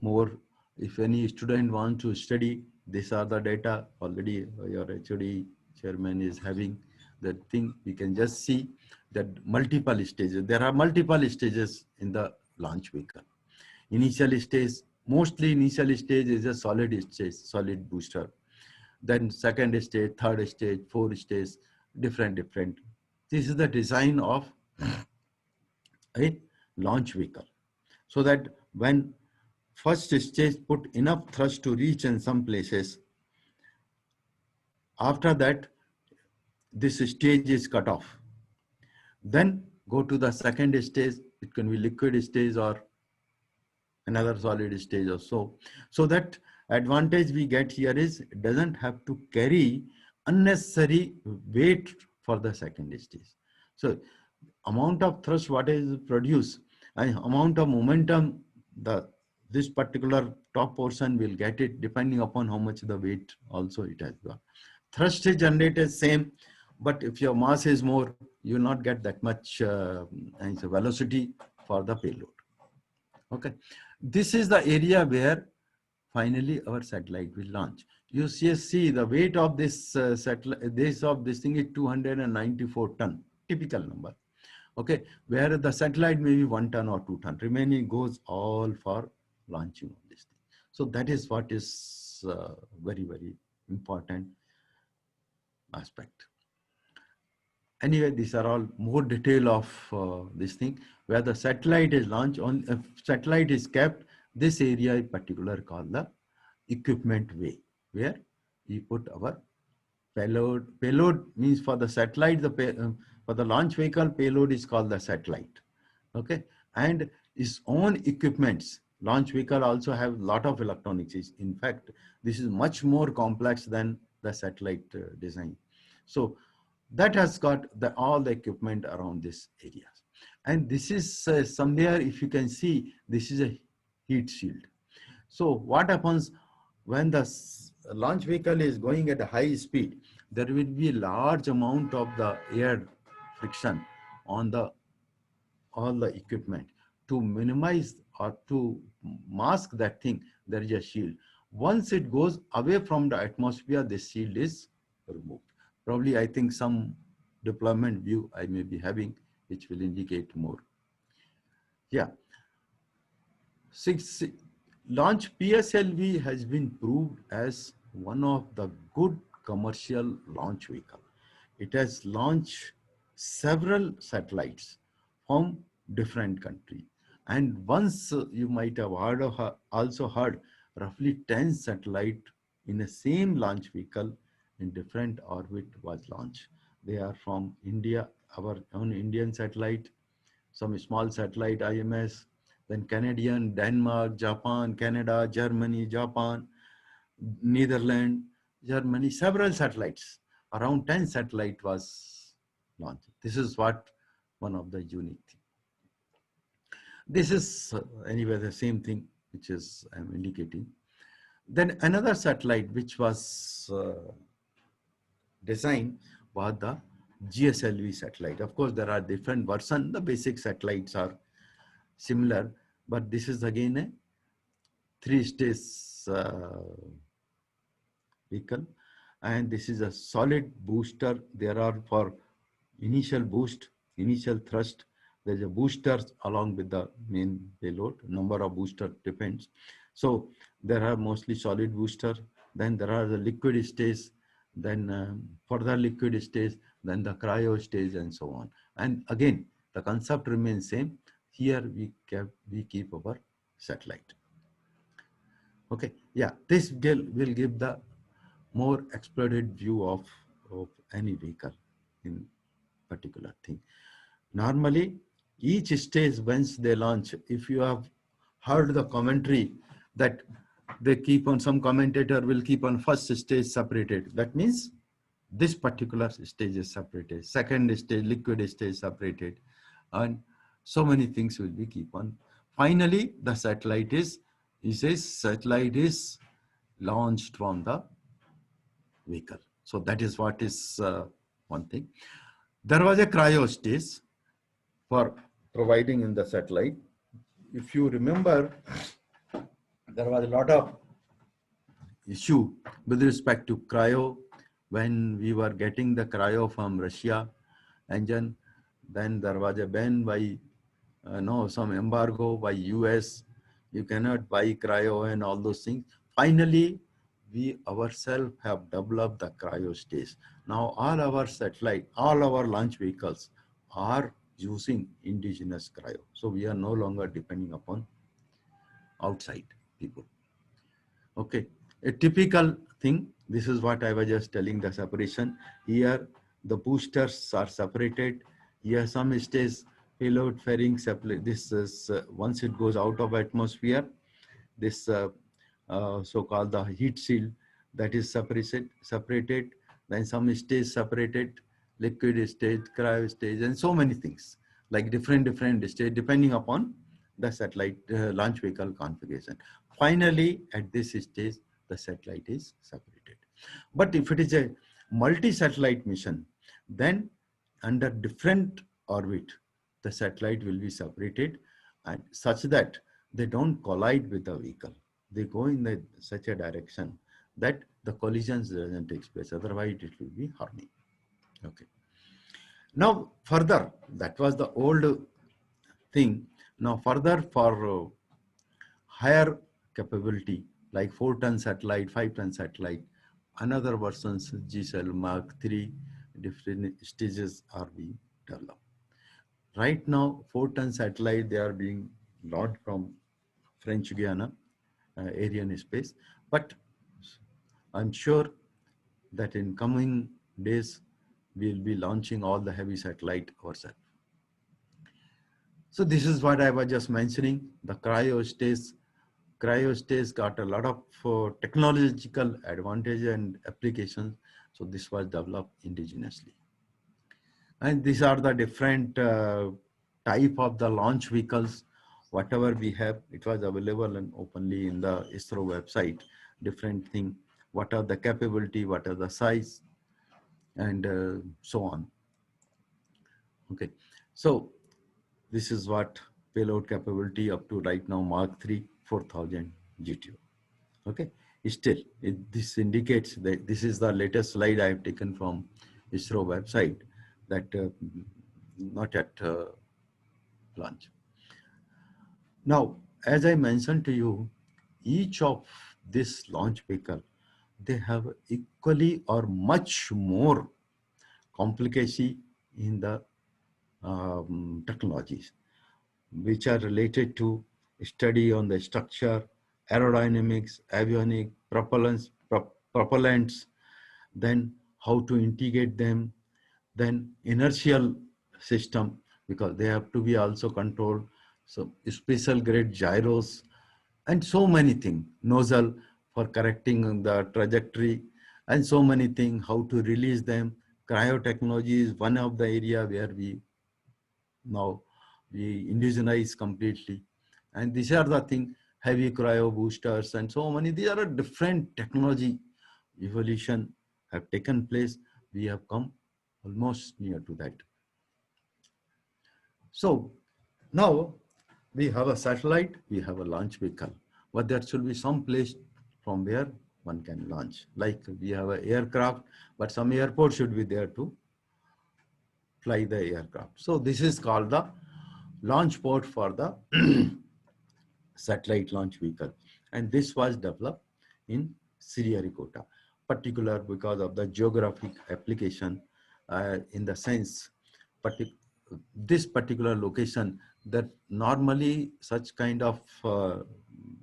Speaker 1: more, if any student wants to study, these are the data already. Your HOD chairman is having that thing. We can just see that multiple stages. There are multiple stages in the launch vehicle. Initial stage, mostly initial stage is a solid stage, solid booster. Then second stage, third stage, fourth stage, different. This is the design of a launch vehicle, so that when first stage put enough thrust to reach in some places, after that this stage is cut off. Then go to the second stage. It can be liquid stage or another solid stage or so. So that advantage we get here is it doesn't have to carry unnecessary weight for the second stage. So amount of thrust what is produced and amount of momentum this particular top portion will get it depending upon how much the weight also it has got. Thrust is generated same, but if your mass is more, you will not get that much velocity for the payload. Okay, this is the area where finally our satellite will launch. You see the weight of this satellite, this thing is 294 ton, typical number. Okay, where the satellite may be 1 ton or 2 ton, remaining goes all for launching of this thing. So that is what is very, very important aspect. Anyway, these are all more detail of this thing. Where the satellite is launched, on satellite is kept, this area in particular called the equipment way, where we put our payload. Payload means for the satellite, for the launch vehicle, payload is called the satellite. Okay, and its own equipments. Launch vehicle also have a lot of electronics. In fact, this is much more complex than the satellite design. So that has got all the equipment around this area. And this is somewhere, if you can see, this is a heat shield. So what happens when the launch vehicle is going at a high speed, there will be a large amount of the air friction on all the equipment. To minimize or to mask that thing, there is a shield. Once it goes away from the atmosphere, this shield is removed. Probably, I think some deployment view I may be having, which will indicate more. Yeah. Launch PSLV has been proved as one of the good commercial launch vehicle. It has launched several satellites from different countries. And once you might have also heard roughly 10 satellites in the same launch vehicle in different orbit was launched. They are from India, our own Indian satellite, some small satellite IMS, then Canadian, Denmark, Japan, Canada, Germany, Japan, Netherlands, Germany, several satellites. Around 10 satellite was launched. This is what one of the unique thing. This is anyway the same thing which is I'm indicating. Then another satellite which was designed was the GSLV satellite. Of course, there are different versions. The basic satellites are similar, but this is again a 3-stage vehicle, and this is a solid booster. There are for initial boost, initial thrust. There's a booster along with the main payload. Number of booster depends. So there are mostly solid booster. Then there are the liquid stage. Then further liquid stage. Then the cryo stage, and so on. And again, the concept remains same. Here we keep our satellite. Okay, yeah, this will give the more exploited view of any vehicle in particular thing. Normally, each stage once they launch, if you have heard the commentary that they keep on, some commentator will keep on first stage separated. That means this particular stage is separated, second stage, liquid stage separated, and so many things will be keep on. Finally, the satellite is, he says satellite is launched from the vehicle. So that is what is one thing. There was a cryo stage for providing in the satellite. If you remember, there was a lot of issue with respect to cryo when we were getting the cryo from Russia engine. Then there was a ban by some embargo by US. You cannot buy cryo and all those things. Finally, we ourselves have developed the cryo stage. Now all our satellite, all our launch vehicles are using indigenous cryo. So we are no longer depending upon outside people. Okay, a typical thing, this is what I was just telling, the separation. Here the boosters are separated. Here some stage payload fairing separate. This is once it goes out of atmosphere, this so-called the heat shield that is separated. Then some stays separated, liquid stage, cryo stage, and so many things like different stage depending upon the satellite launch vehicle configuration. Finally, at this stage, the satellite is separated. But if it is a multi-satellite mission, then under different orbit, the satellite will be separated and such that they don't collide with the vehicle. They go in such a direction that the collisions doesn't take place. Otherwise, it will be harming. Okay. Now, further, that was the old thing. Now, further for higher capability, like 4-ton satellite, 5-ton satellite, another versions, GCell Mark III, different stages are being developed. Right now, 4-ton satellite, they are being launched from French Guiana, Arianespace. But I'm sure that in coming days, we'll be launching all the heavy satellite ourselves. So this is what I was just mentioning. The cryospace got a lot of technological advantage and applications. So this was developed indigenously. And these are the different type of the launch vehicles. Whatever we have, it was available and openly in the ISRO website, different thing. What are the capability, what are the size, and so on. Okay, so this is what payload capability up to right now, Mark III, 4000 GTO. Okay, still, this indicates that this is the latest slide I have taken from ISRO website, that not at launch. Now, as I mentioned to you, each of this launch vehicle, they have equally or much more complicacy in the technologies, which are related to study on the structure, aerodynamics, avionics, propellants, then how to integrate them, then inertial system, because they have to be also controlled, so special grade gyros, and so many things, nozzle for correcting the trajectory, and so many things, how to release them. Cryotechnology is one of the area where we indigenize completely. And these are the things, heavy cryo boosters and so many, these are a different technology evolution have taken place. We have come almost near to that. So now we have a satellite, we have a launch vehicle, but there should be some place from where one can launch. Like we have an aircraft, but some airport should be there to fly the aircraft. So this is called the launch port for the satellite launch vehicle. And this was developed in Sriharikota, particular because of the geographic application in the sense, this particular location, that normally such kind of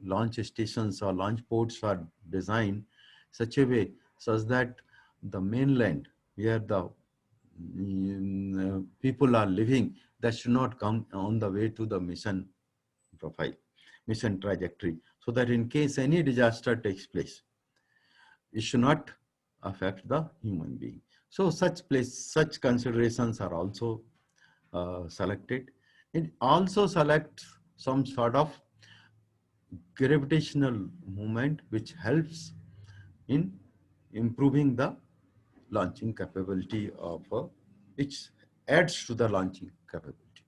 Speaker 1: launch stations or launch ports are designed such a way such that the mainland where the people are living, that should not come on the way to the mission profile, mission trajectory, so that in case any disaster takes place, it should not affect the human being. So such considerations are also selected. It also selects some sort of gravitational movement which helps in improving the launching capability of which adds to the launching capability.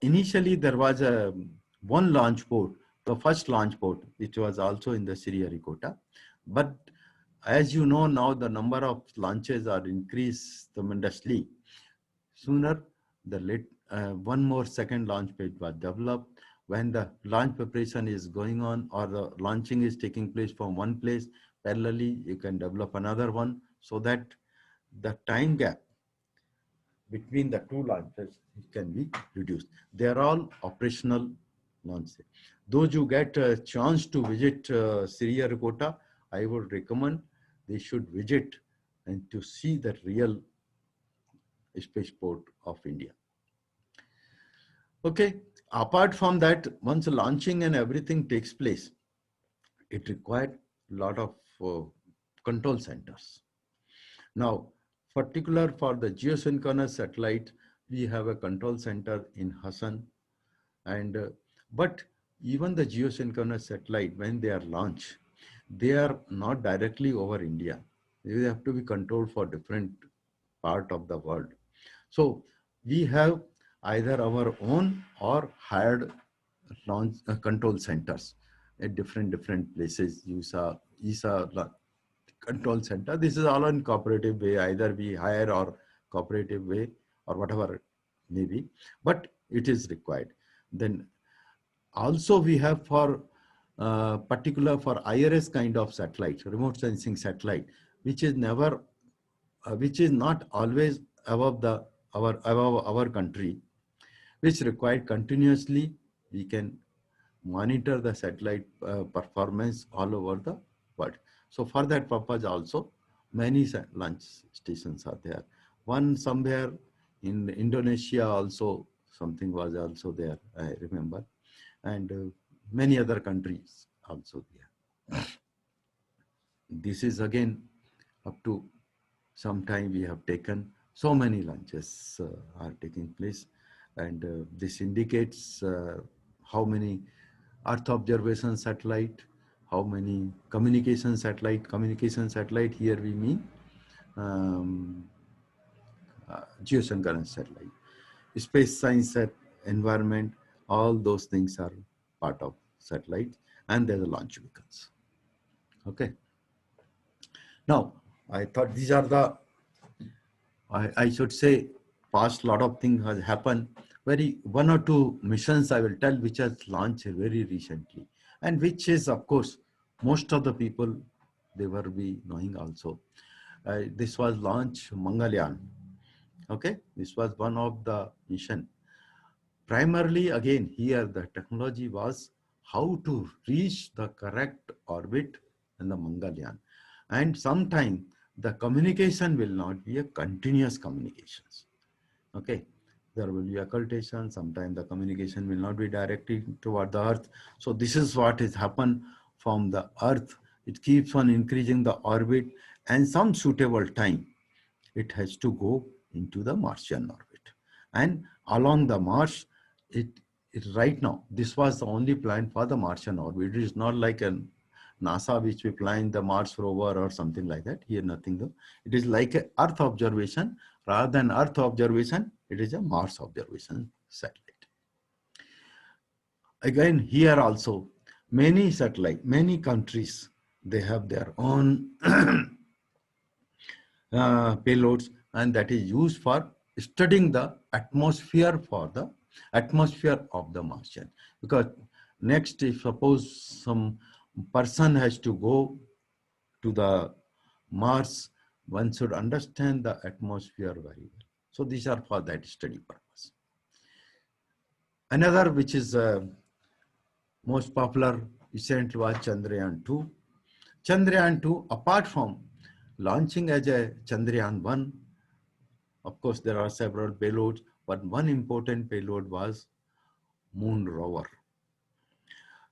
Speaker 1: Initially there was a one launch port, the first launch port, which was also in the Sriharikota. But as you know, now the number of launches are increased tremendously. Sooner, one more second launch pad was developed. When the launch preparation is going on or the launching is taking place from one place, parallelly you can develop another one, so that the time gap between the two launches can be reduced. They are all operational launches. Those who get a chance to visit Sriharikota, I would recommend they should visit and to see the real spaceport of India. Okay. Apart from that, once launching and everything takes place, it required a lot of control centers. Now, particular for the geosynchronous satellite, we have a control center in Hassan, and but even the geosynchronous satellite, when they are launched, they are not directly over India. They have to be controlled for different part of the world. So we have either our own or hired launch control centers at different places. ESA control center. This is all in cooperative way. Either we hire or cooperative way or whatever it may be, but it is required. Then also we have for particular for IRS kind of satellite, remote sensing satellite, which is never, which is not always above the above our country, which required continuously. We can monitor the satellite performance all over the world. So for that purpose also, many launch stations are there. One somewhere in Indonesia also, something was also there, I remember, and many other countries also there. This is again up to some time we have taken. So many launches are taking place, and this indicates how many Earth observation satellite, how many communication satellite. Communication satellite here we mean geosynchronous satellite, space science environment. All those things are part of satellite, and there's a launch vehicles. Okay. Now, I thought these are the, I should say, past lot of things has happened. Very one or two missions I will tell which has launched very recently, and which is of course most of the people they were be knowing also. This was launched Mangalyaan. Okay, this was one of the mission. Primarily, again here the technology was how to reach the correct orbit in the Mangalyaan, and sometime the communication will not be a continuous communications. Okay, there will be occultation. Sometimes the communication will not be directed toward the Earth. So this is what has happened from the Earth. It keeps on increasing the orbit, and some suitable time it has to go into the Martian orbit. And along the Mars, it right now, this was the only plan for the Martian orbit. It is not like a NASA which we plan the Mars rover or something like that. Here nothing though. It is like a Earth observation. Rather than Earth observation, it is a Mars observation satellite. Again, here also, many satellite, many countries, they have their own payloads, and that is used for studying the atmosphere of the Martian. Because next, if suppose some person has to go to the Mars, one should understand the atmosphere very well. So these are for that study purpose. Another which is most popular recently was Chandrayaan-2. Chandrayaan-2, apart from launching as a Chandrayaan-1, of course there are several payloads, but one important payload was Moon rover.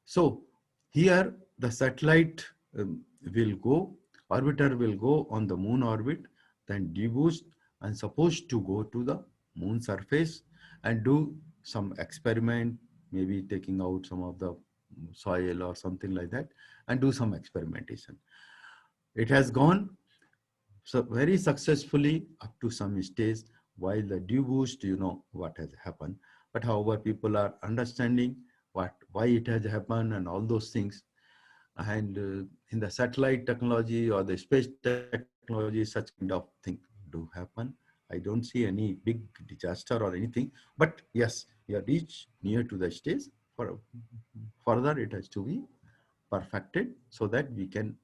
Speaker 1: So here the satellite will go, orbiter will go on the Moon orbit, then deboost and supposed to go to the Moon surface and do some experiment, maybe taking out some of the soil or something like that, and do some experimentation. It has gone so very successfully up to some stage, while the deboost, you know what has happened. But however, people are understanding why it has happened and all those things. And in the satellite technology or the space technology, such kind of thing do happen. I don't see any big disaster or anything, but yes, we have reached near to the stage. Further, it has to be perfected so that we can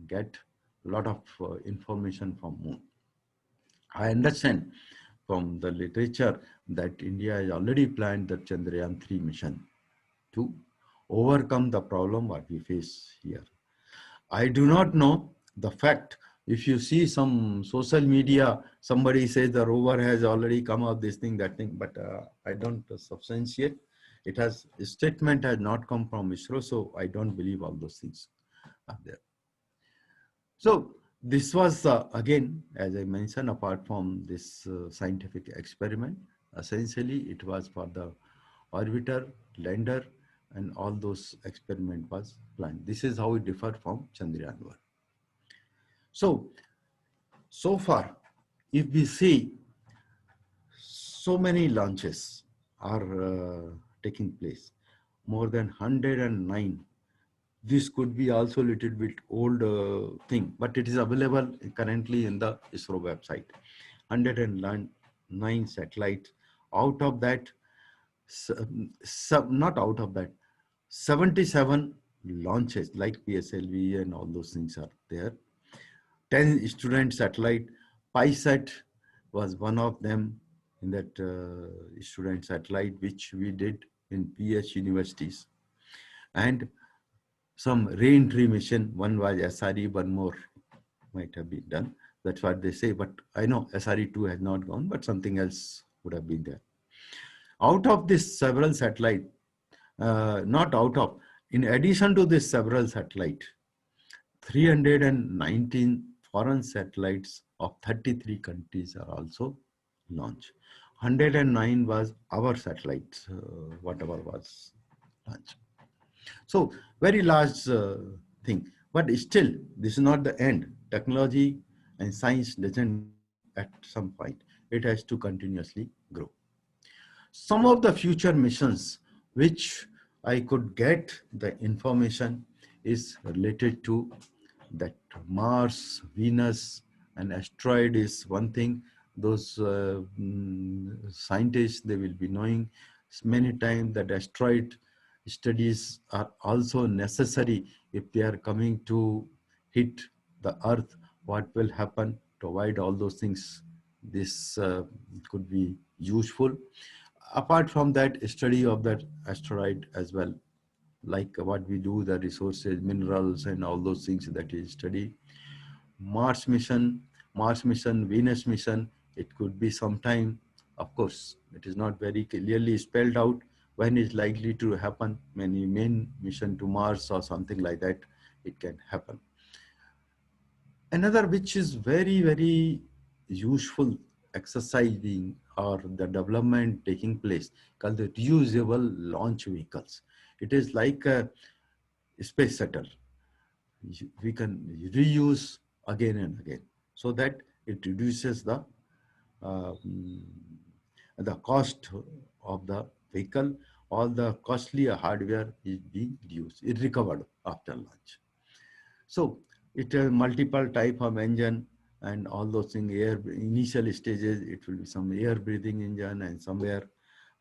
Speaker 1: get a lot of information from Moon. I understand from the literature that India has already planned the Chandrayaan-3 mission to overcome the problem what we face here. I do not know the fact if you see some social media, somebody says the rover has already come out, this thing, that thing, but I don't substantiate. It has, statement has not come from ISRO, so I don't believe all those things are there. So this was again, as I mentioned, apart from this scientific experiment, essentially it was for the orbiter, lander, and all those experiment was planned. This is how it differed from Chandrayaan-1. So far, if we see, so many launches are taking place, more than 109. This could be also a little bit old thing, but it is available currently in the ISRO website. 109 satellites. Out of that, not out of that, 77 launches like PSLV and all those things are there. 10 student satellite. PISAT was one of them in that student satellite, which we did in PH universities. And some re-entry mission, one was SRE, one more might have been done. That's what they say, but I know SRE2 has not gone, but something else would have been there. Out of this several satellite, not out of, in addition to this several satellite, 319 foreign satellites of 33 countries are also launched. 109 was our satellites, whatever was launched. So very large thing, but still this is not the end. Technology and science doesn't at some point, it has to continuously grow. Some of the future missions which I could get the information is related to that Mars, Venus, and asteroid is one thing. Those scientists, they will be knowing many times that asteroid studies are also necessary if they are coming to hit the earth. What will happen to avoid all those things? This could be useful. Apart from that, study of that asteroid as well, like what we do, the resources, minerals, and all those things that is study. Mars mission, Venus mission, it could be sometime. Of course, it is not very clearly spelled out when is likely to happen. Many main mission to Mars or something like that, it can happen. Another which is very, very useful exercising or the development taking place called the reusable launch vehicles. It is like a space shuttle. We can reuse again and again so that it reduces the cost of the vehicle. All the costly hardware is being used, it recovered after launch. So it has multiple type of engine and all those things. Air initial stages, it will be some air breathing engine, and somewhere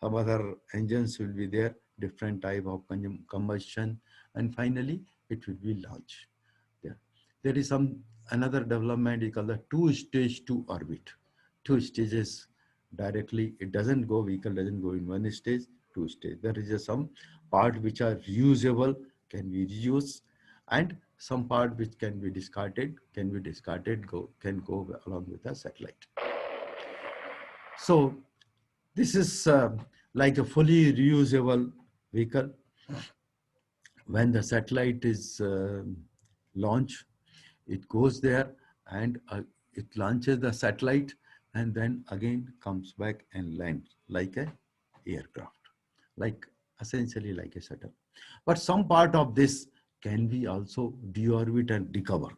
Speaker 1: some other engines will be there, different type of combustion, and finally it will be launched. There is some another development is called the two-stage to orbit. Two stages directly, it doesn't go, vehicle doesn't go in one stage, two stage. There is some part which are reusable, can be reused, and some part which can be discarded, can go along with the satellite. So this is like a fully reusable vehicle. When the satellite is launched, it goes there and it launches the satellite and then again comes back and lands like a aircraft, like essentially like a shuttle. But some part of this can be also deorbit and recover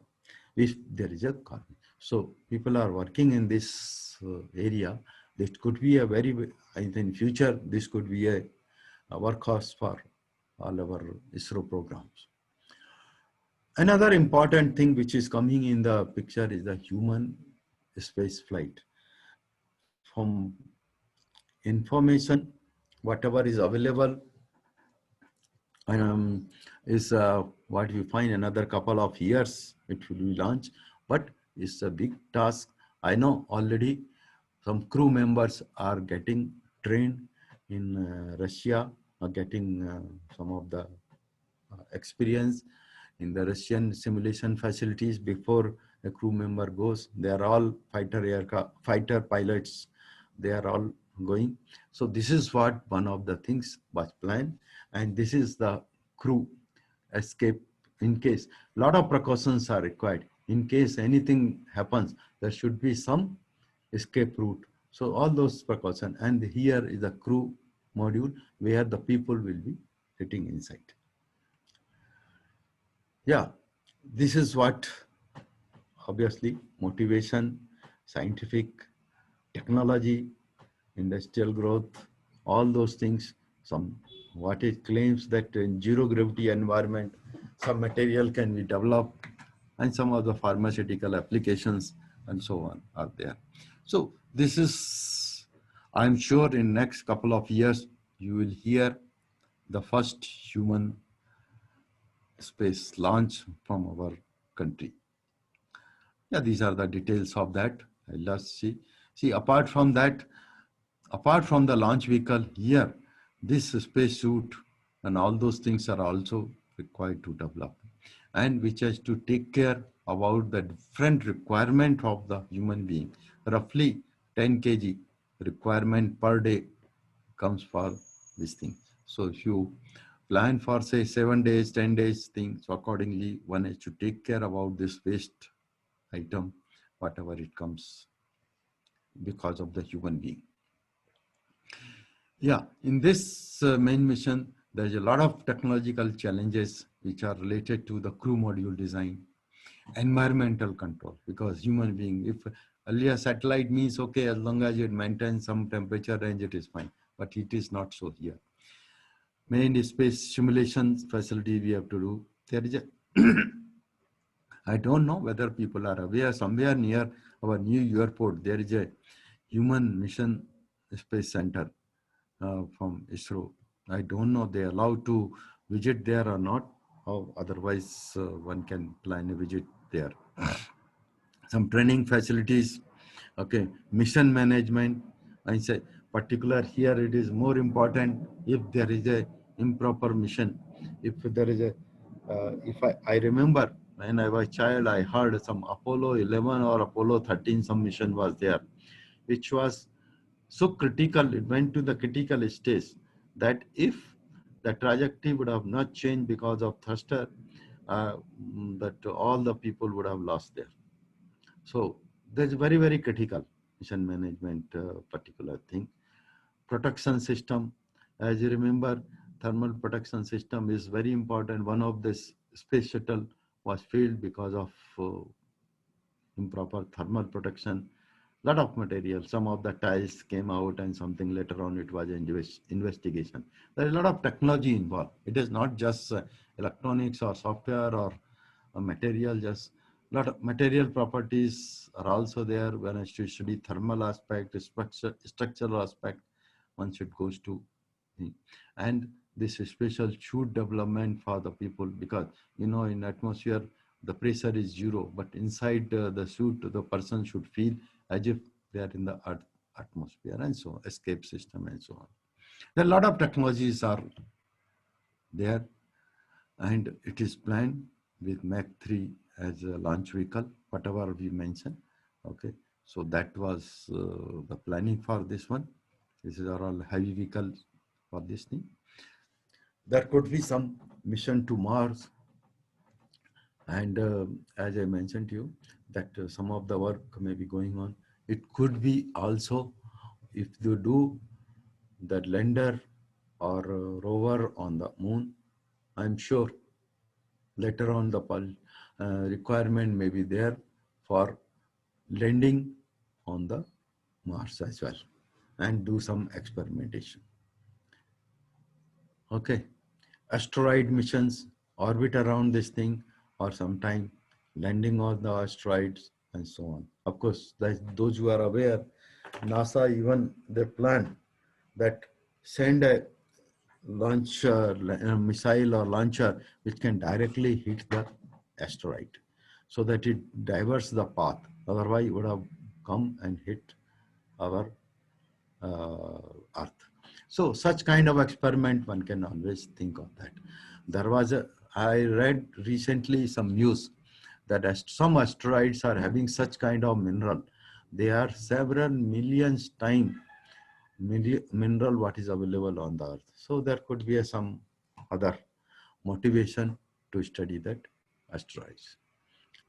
Speaker 1: if there is a carbon. So people are working in this area. This could be a very, I think in future, this could be a workhorse for all our ISRO programs. Another important thing which is coming in the picture is the human space flight. From information, whatever is available, is what we find another couple of years it will be launched, but it's a big task. I know already some crew members are getting trained in Russia, are getting some of the experience in the Russian simulation facilities before a crew member goes. They are all fighter pilots. They are all going. So this is what one of the things was planned, and this is the crew escape. In case a lot of precautions are required, in case anything happens, there should be some escape route. So all those precautions, and here is the crew module where the people will be sitting inside. Yeah, this is what, obviously, motivation, scientific, technology, industrial growth, all those things. Some what it claims that in zero gravity environment, some material can be developed, and some of the pharmaceutical applications and so on are there. So this is, I'm sure in next couple of years, you will hear the first human space launch from our country. Yeah, these are the details of that. Let's see. See, apart from that, apart from the launch vehicle, here, this spacesuit and all those things are also required to develop, and which has to take care about the different requirement of the human being. Roughly 10 kg requirement per day comes for this thing. So if you plan for say 7 days, 10 days thing, so accordingly one has to take care about this waste item, whatever it comes because of the human being. Yeah, in this main mission, there's a lot of technological challenges which are related to the crew module design, environmental control, because human being, if earlier satellite means, okay, as long as it maintains some temperature range, it is fine, but it is not so here. Main space simulation facility we have to do. There is a I don't know whether people are aware, somewhere near our new airport, there is a human mission space center from ISRO. I don't know they are allowed to visit there or not, or otherwise one can plan a visit there. Some training facilities, okay, mission management. I say particular here it is more important if there is a improper mission. If there is a, if I remember when I was child, I heard some Apollo 11 or Apollo 13, some mission was there, which was so critical, it went to the critical stage that if the trajectory would have not changed because of thruster, that all the people would have lost there. So that's very, very critical mission management particular thing. Protection system, as you remember, thermal protection system is very important. One of this space shuttle was failed because of improper thermal protection. Lot of material, some of the tiles came out and something later on it was investigation. There is a lot of technology involved. It is not just electronics or software or material, just a lot of material properties are also there. When I should study thermal aspect, structural aspect, one should goes to. And this special chute development for the people, because you know in atmosphere the pressure is zero, but inside the suit the person should feel as if they are in the earth atmosphere, and so escape system and so on. There are a lot of technologies are there, and it is planned with Mach 3 as a launch vehicle, whatever we mentioned. Okay, so that was the planning for this one. This is all heavy vehicles for this thing. There could be some mission to Mars, and as I mentioned to you, that some of the work may be going on. It could be also, if you do the lander or rover on the moon, I'm sure later on the requirement may be there for landing on the Mars as well and do some experimentation. Okay, asteroid missions, orbit around this thing, or sometime landing on the asteroids and so on. Of course, those who are aware, NASA even they plan that send a launch a missile or launcher which can directly hit the asteroid so that it diverts the path. Otherwise, it would have come and hit our Earth. So such kind of experiment, one can always think of that. There was I read recently some news that some asteroids are having such kind of mineral. They are several millions times mineral what is available on the earth. So there could be some other motivation to study that asteroids.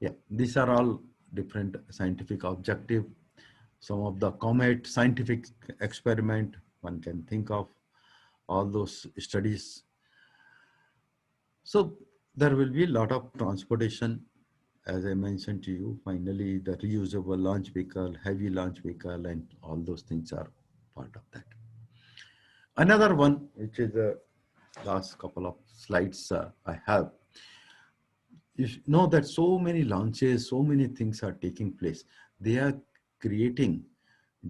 Speaker 1: Yeah, these are all different scientific objective. Some of the comet scientific experiment one can think of, all those studies. So there will be a lot of transportation, as I mentioned to you. Finally, the reusable launch vehicle, heavy launch vehicle, and all those things are part of that. Another one, which is the last couple of slides I have, you know that so many launches, so many things are taking place. They are creating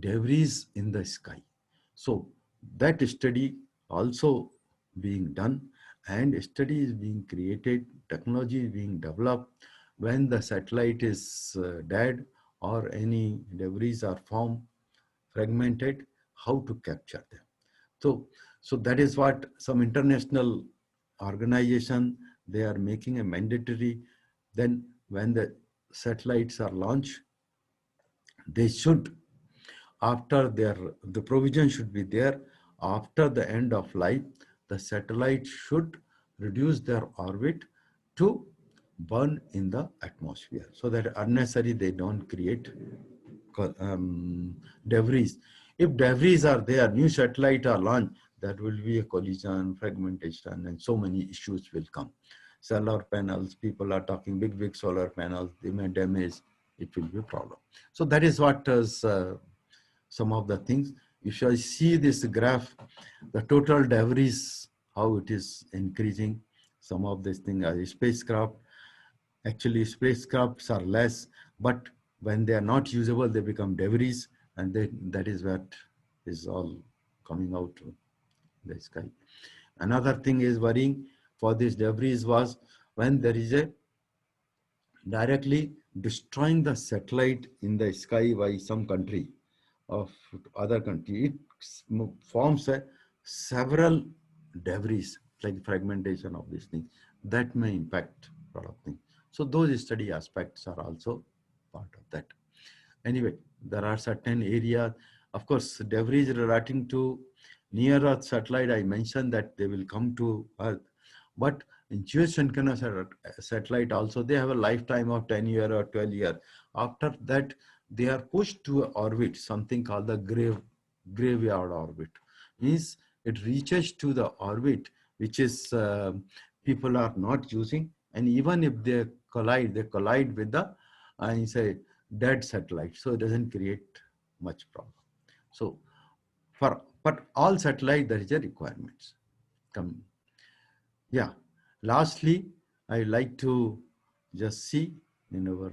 Speaker 1: debris in the sky. So that study also being done, and study is being created, technology is being developed. When the satellite is dead or any debris are formed, fragmented, how to capture them. So that is what some international organization, they are making a mandatory. Then when the satellites are launched, they should, after the provision should be there, after the end of life, the satellite should reduce their orbit to burn in the atmosphere, so that unnecessary they don't create debris. If debris are there, new satellite are launched, there will be a collision, fragmentation, and so many issues will come. Solar panels, people are talking big solar panels, they may damage, it will be a problem. So that is what is some of the things. If I see this graph, the total debris, how it is increasing. Some of these things are spacecraft. Actually, spacecrafts are less, but when they are not usable, they become debris, and that is what is all coming out of the sky. Another thing is worrying for this debris was when there is a directly destroying the satellite in the sky by some country of other country. It forms several debris, like fragmentation of this thing, that may impact a lot of things. So those study aspects are also part of that. Anyway, there are certain areas, of course, debris relating to near Earth satellite. I mentioned that they will come to Earth, but in geosynchronous satellite also, they have a lifetime of 10 years or 12 years. After that, they are pushed to orbit, something called the graveyard orbit. Means it reaches to the orbit, which is people are not using, and even if they collide with the, I say, dead satellite. So it doesn't create much problem. So but all satellite, there is a requirements. Yeah. Lastly, I like to just see in our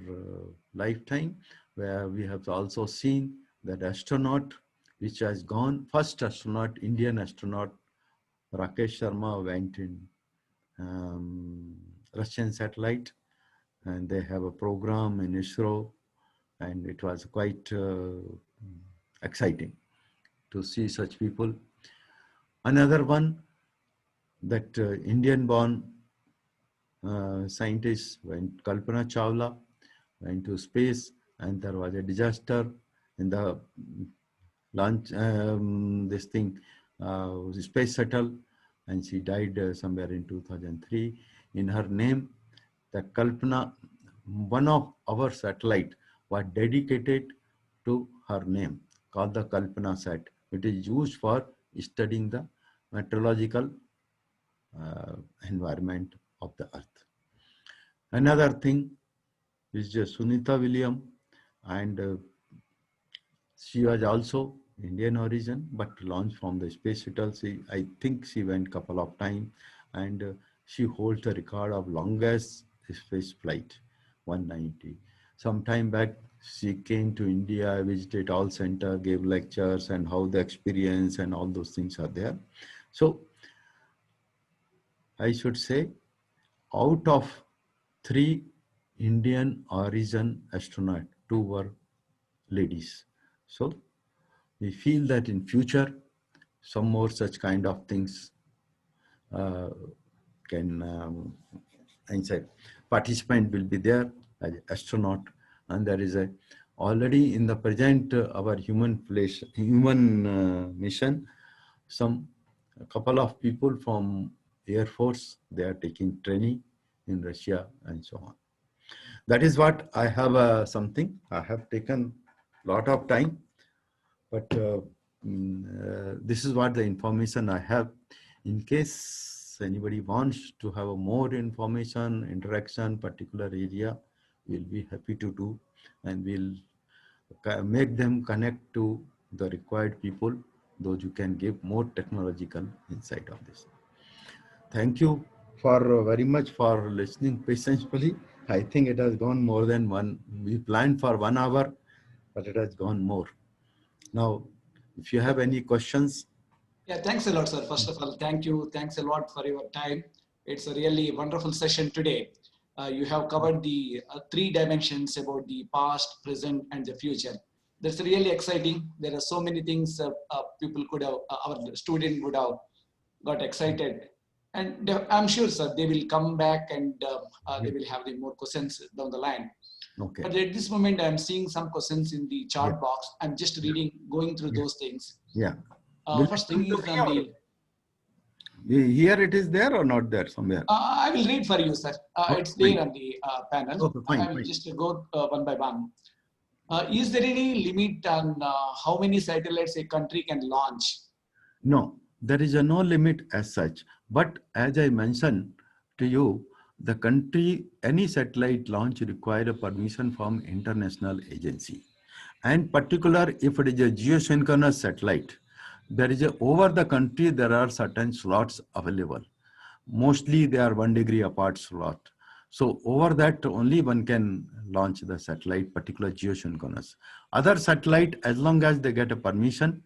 Speaker 1: lifetime, where we have also seen that astronaut which has gone, first astronaut, Indian astronaut, Rakesh Sharma went in Russian satellite, and they have a program in ISRO, and it was quite exciting to see such people. Another one, that Indian-born scientist went, Kalpana Chawla, went to space, and there was a disaster in the launch, this thing, space shuttle, and she died somewhere in 2003. In her name, the Kalpana, one of our satellite was dedicated to her name, called the Kalpana Sat. It is used for studying the meteorological environment of the earth. Another thing is Sunita Williams, and she was also Indian origin, but launched from the space shuttle. I think she went couple of times, and she holds the record of longest space flight, 190. Some time back, she came to India, visited all center, gave lectures, and how the experience and all those things are there. So I should say, out of 3 Indian origin astronauts, 2 were ladies. So we feel that in future, some more such kind of things can, I say, participant will be there. as astronaut, and there is a already in the present our human mission. Some a couple of people from Air Force, they are taking training in Russia and so on. That is what I have something. I have taken a lot of time, but this is what the information I have. In case anybody wants to have a more information, interaction, particular area, we'll be happy to do, and we'll make them connect to the required people, those who can give more technological insight on this. Thank you for very much for listening patiently. I think it has gone more than one. We planned for 1 hour, but it has gone more. Now, if you have any questions.
Speaker 2: Yeah, thanks a lot, sir. First of all, thank you. Thanks a lot for your time. It's a really wonderful session today. You have covered the 3 dimensions about the past, present, and the future. That's really exciting. There are so many things people could have, our student would have got excited. And I'm sure, sir, they will come back and they will have the more questions down the line.
Speaker 1: Okay.
Speaker 2: But at this moment, I'm seeing some questions in the chat
Speaker 1: Yeah.
Speaker 2: box. I'm just reading, going through those things.
Speaker 1: Yeah.
Speaker 2: First thing is on the.
Speaker 1: Here it is there or not there somewhere?
Speaker 2: I will read for you, sir. It's
Speaker 1: fine.
Speaker 2: there on the panel.
Speaker 1: Okay, fine,
Speaker 2: I will
Speaker 1: fine.
Speaker 2: just go one by one. Is there any limit on how many satellites a country can launch?
Speaker 1: No, there is no limit as such. But as I mentioned to you, the country, any satellite launch require a permission from international agency. And particular, if it is a geosynchronous satellite, there is over the country, there are certain slots available. Mostly they are 1 degree apart slot. So over that only one can launch the satellite, particular geosynchronous. Other satellite, as long as they get a permission,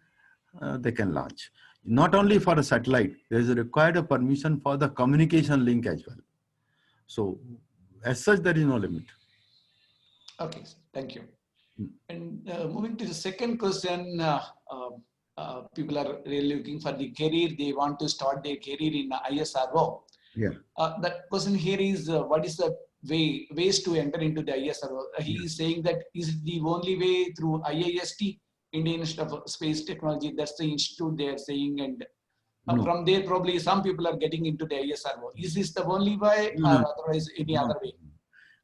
Speaker 1: they can launch. Not only for a satellite, there is required a permission for the communication link as well. So as such, there is no limit.
Speaker 2: Okay, thank you. And moving to the second question, people are really looking for the career. They want to start their career in ISRO.
Speaker 1: Yeah.
Speaker 2: That question here is, what is the ways to enter into the ISRO? He is saying that is it the only way through IIST, Indian Institute of Space Technology? That's the institute they are saying, and
Speaker 1: No.
Speaker 2: from there probably some people are getting into the ISRO. Is this the only way,
Speaker 1: No.
Speaker 2: or otherwise any other way?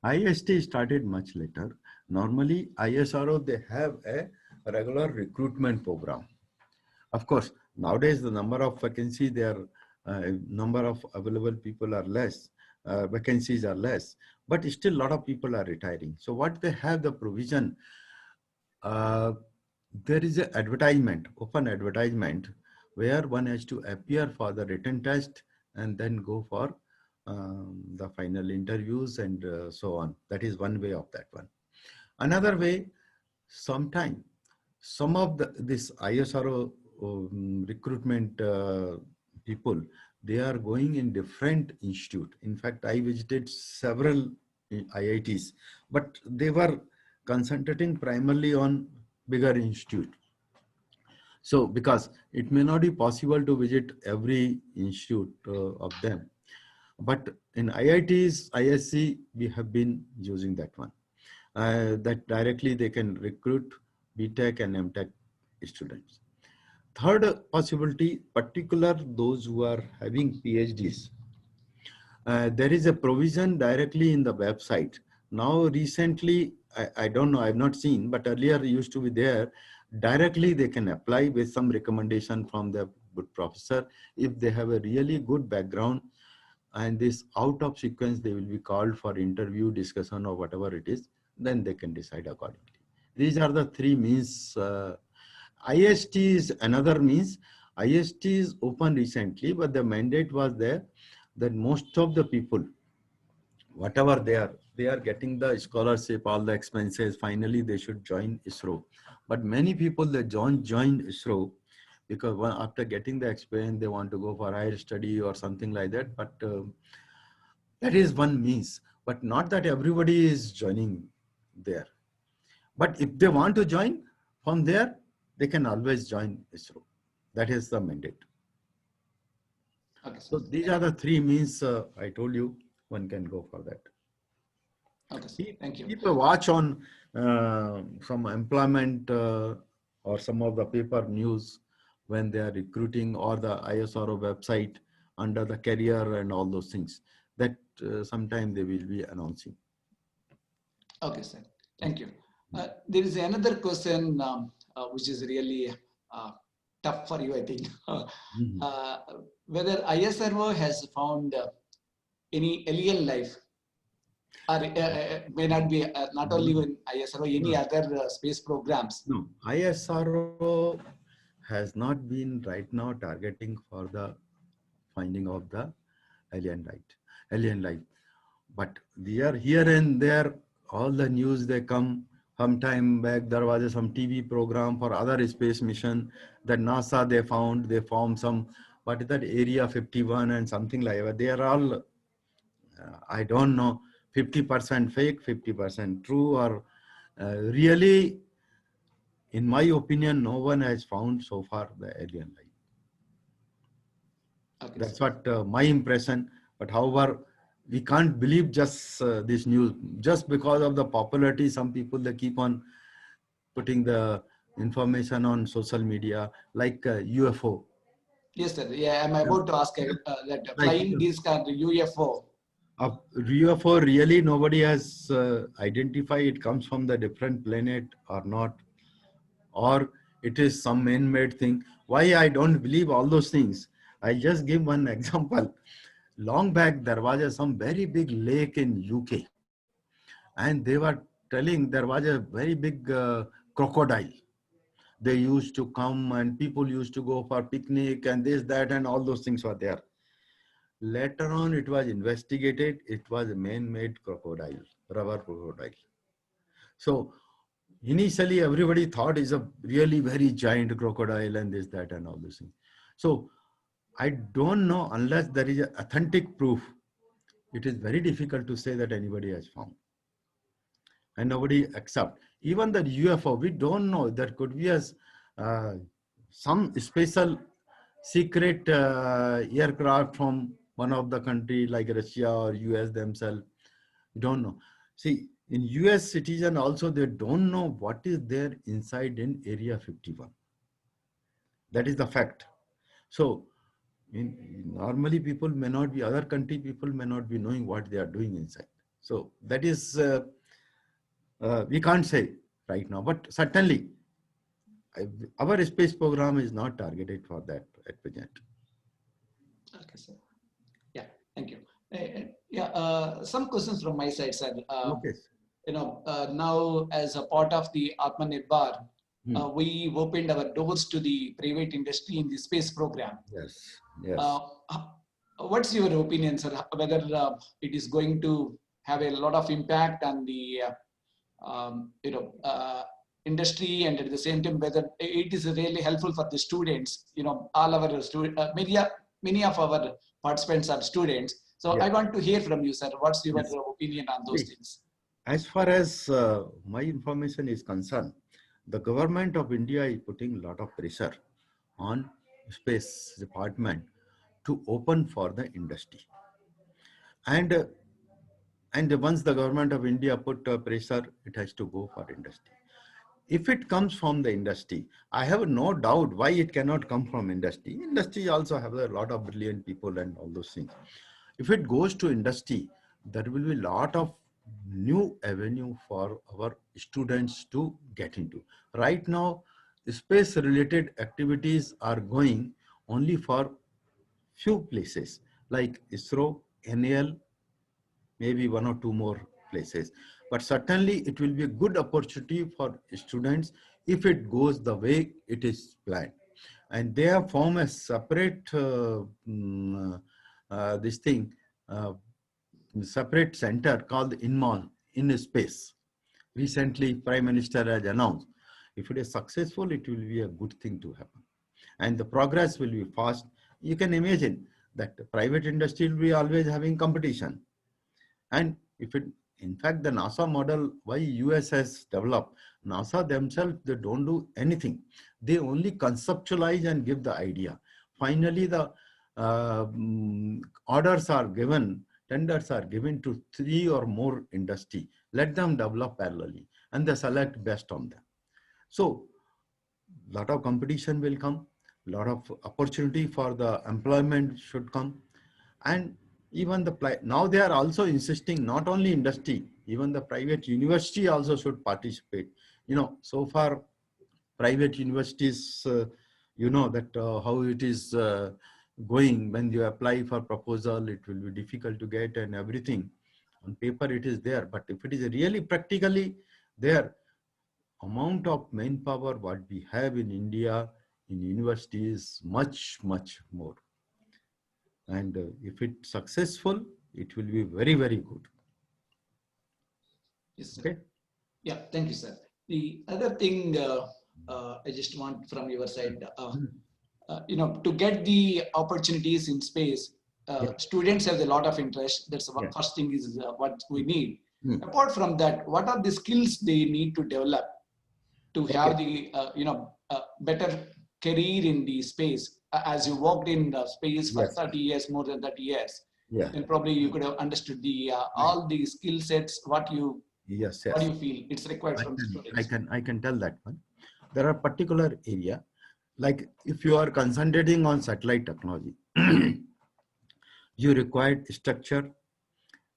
Speaker 1: IST started much later. Normally, ISRO, they have a regular recruitment program. Of course, nowadays the number of vacancies, number of available people are less, vacancies are less, but still a lot of people are retiring. So what they have the provision, there is an advertisement, open advertisement, where one has to appear for the written test and then go for the final interviews and so on. That is one way of that one. Another way, some of this ISRO recruitment people, they are going in different institute. In fact, I visited several IITs, but they were concentrating primarily on bigger institute. So because it may not be possible to visit every institute of them, but in IITs, ISC, we have been using that one. That directly they can recruit BTech and MTech students. Third possibility, particular those who are having PhDs. There is a provision directly in the website. Now recently, I don't know, I've not seen, but earlier used to be there. Directly they can apply with some recommendation from the good professor. If they have a really good background and this out of sequence, they will be called for interview, discussion or whatever it is, then they can decide accordingly. These are the 3 means. IST is another means. IST is open recently, but the mandate was there that most of the people, whatever they are getting the scholarship, all the expenses, finally they should join ISRO. But many people, they join ISRO because after getting the experience, they want to go for higher study or something like that. But that is one means, but not that everybody is joining there. But if they want to join from there, they can always join ISRO. That is the mandate.
Speaker 2: Okay.
Speaker 1: So these are the 3 means I told you one can go for that.
Speaker 2: Okay, sir. Thank you.
Speaker 1: Keep a watch on some employment or some of the paper news when they are recruiting, or the ISRO website under the career and all those things that sometime they will be announcing.
Speaker 2: Okay, sir. Thank you. There is another question which is really tough for you, I think.
Speaker 1: Mhm.
Speaker 2: Whether ISRO has found any alien life, or may not be not only in ISRO, any other space programs.
Speaker 1: No, ISRO has not been right now targeting for the finding of the alien life. But they are here and there, all the news they come. Some time back, there was some TV program for other space mission that NASA they found some, what is that, Area 51 and something like that. They are all, I don't know, 50% fake, 50% true, or really, in my opinion, no one has found so far the alien life.
Speaker 2: Okay,
Speaker 1: That's
Speaker 2: sir.
Speaker 1: what my impression. But however, we can't believe just this news just because of the popularity. Some people, they keep on putting the information on social media like UFO.
Speaker 2: Yes, sir. Yeah, I'm about to ask that
Speaker 1: Like
Speaker 2: flying disc and UFO.
Speaker 1: UFO, really nobody has identified it comes from the different planet or not, or it is some man-made thing. Why I don't believe all those things? I just give one example. Long back, there was some very big lake in UK, and they were telling there was a very big crocodile. They used to come and people used to go for picnic and this, that, and all those things were there. Later on, it was investigated. It was a man-made crocodile, rubber crocodile. So initially, everybody thought it's a really very giant crocodile and this, that, and all those things. So I don't know, unless there is a authentic proof, it is very difficult to say that anybody has found. And nobody accept. Even the UFO, we don't know. There could be some special secret aircraft from one of the country like Russia or US themselves. We don't know. See, in US citizen also, they don't know what is there inside in Area 51. That is the fact. So normally people may not be, other country people may not be knowing what they are doing inside. So that is, we can't say right now, but certainly our space program is not targeted for that at present.
Speaker 2: Okay, sir. Yeah, thank you. Some questions from my side, sir.
Speaker 1: Okay.
Speaker 2: Now as a part of the Atmanirbhar,
Speaker 1: Hmm.
Speaker 2: we opened our doors to the private industry in the space program.
Speaker 1: Yes. Yes.
Speaker 2: What's your opinion, sir? Whether it is going to have a lot of impact on the industry, and at the same time whether it is really helpful for the students. All our many of our participants are students. So
Speaker 1: Yeah.
Speaker 2: I want to hear from you, sir. What's your
Speaker 1: Yes.
Speaker 2: opinion on those
Speaker 1: See,
Speaker 2: things?
Speaker 1: as far as my information is concerned, the government of India is putting a lot of pressure on space department to open for the industry. And once the government of India put pressure, it has to go for industry. If it comes from the industry, I have no doubt why it cannot come from industry. Industry also have a lot of brilliant people and all those things. If it goes to industry, there will be a lot of new avenue for our students to get into. Right now, space related activities are going only for few places like ISRO, NAL, maybe one or two more places. But certainly it will be a good opportunity for students if it goes the way it is planned. And they have formed a separate this thing, separate center called INMOL, in space. Recently, Prime Minister has announced. If it is successful, it will be a good thing to happen. And the progress will be fast. You can imagine that the private industry will be always having competition. And if it, in fact, the NASA model, why US has developed, NASA themselves, they don't do anything. They only conceptualize and give the idea. Finally, the orders are given tenders are given to 3 or more industry. Let them develop parallelly and they select best on them. So lot of competition will come, lot of opportunity for the employment should come. And even now they are also insisting not only industry, even the private university also should participate. So far private universities, that how it is going. When you apply for proposal, it will be difficult to get, and everything on paper it is there, but if it is really practically there, amount of manpower what we have in India in universities much more. And if it's successful, it will be very, very good.
Speaker 2: Yes, sir.
Speaker 1: Okay.
Speaker 2: Yeah, thank you, sir. The other thing I just want from your side, to get the opportunities in space, students have a lot of interest. That's the first thing is what we need. Apart from that, what are the skills they need to develop to have the better career in the space? As you worked in the space for 30 years, more than 30 years, then probably you could have understood the all the skill sets. What do you feel it's required from the students?
Speaker 1: I can tell that one. There are particular area, like if you are concentrating on satellite technology, you require structure,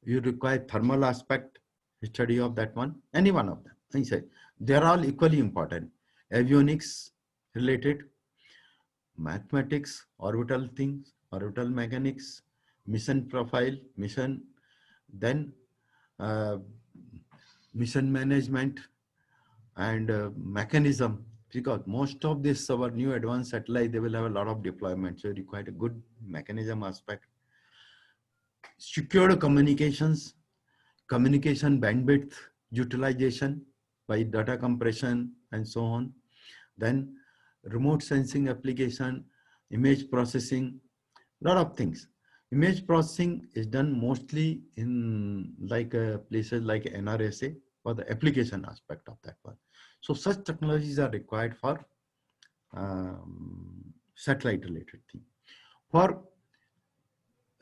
Speaker 1: you require thermal aspect, study of that one, any one of them. I say they're all equally important. Avionics related, mathematics, orbital things, orbital mechanics, mission profile, then mission management and mechanism, because most of this our new advanced satellite, they will have a lot of deployment, so you require a good mechanism aspect. Secured communications, communication bandwidth utilization by data compression and so on. Then remote sensing application, image processing, lot of things. Image processing is done mostly in places like NRSA for the application aspect of that one. So such technologies are required for satellite related thing. For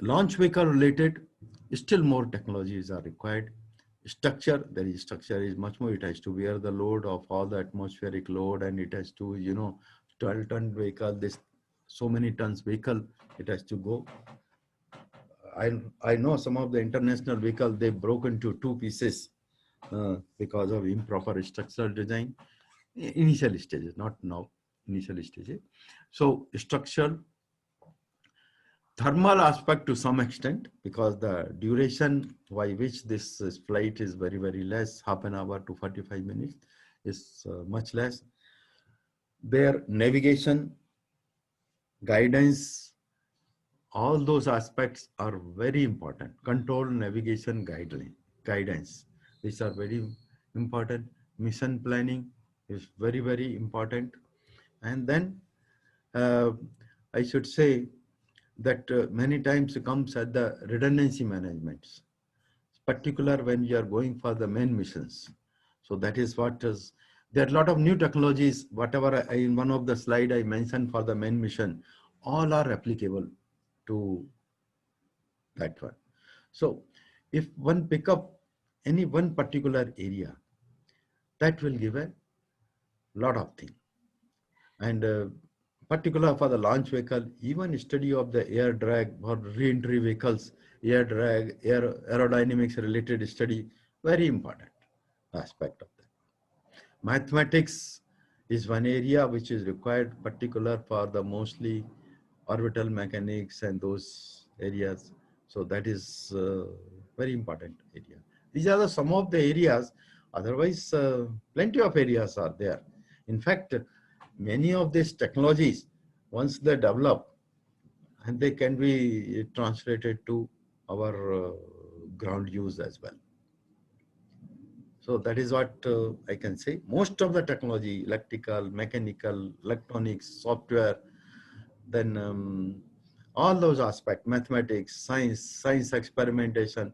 Speaker 1: launch vehicle related, still more technologies are required. Structure, structure is much more. It has to bear the load of all the atmospheric load, and it has to, 12-ton vehicle, this so many tons vehicle, it has to go. I know some of the international vehicles, they broke into 2 pieces because of improper structural design. Initial stages, not now, initial stages. So structural, thermal aspect to some extent, because the duration by which this flight is very, very less, half an hour to 45 minutes is much less. Their navigation, guidance, all those aspects are very important. Control, navigation, guidance, these are very important. Mission planning is very, very important. And then I should say that many times it comes at the redundancy management, particular when you are going for the main missions. So that is what is, there are a lot of new technologies, whatever in one of the slide I mentioned for the main mission, all are applicable to that one. So if one pick up any one particular area, that will give a lot of things. And particular for the launch vehicle, even study of the air drag or re-entry vehicles, air drag, aerodynamics related study, very important aspect of that. Mathematics is one area which is required, particular for the mostly orbital mechanics and those areas. So that is very important area. These are some of the areas. Otherwise, plenty of areas are there. In fact, many of these technologies, once they develop, and they can be translated to our ground use as well. So that is what I can say. Most of the technology, electrical, mechanical, electronics, software, then all those aspects, mathematics, science experimentation,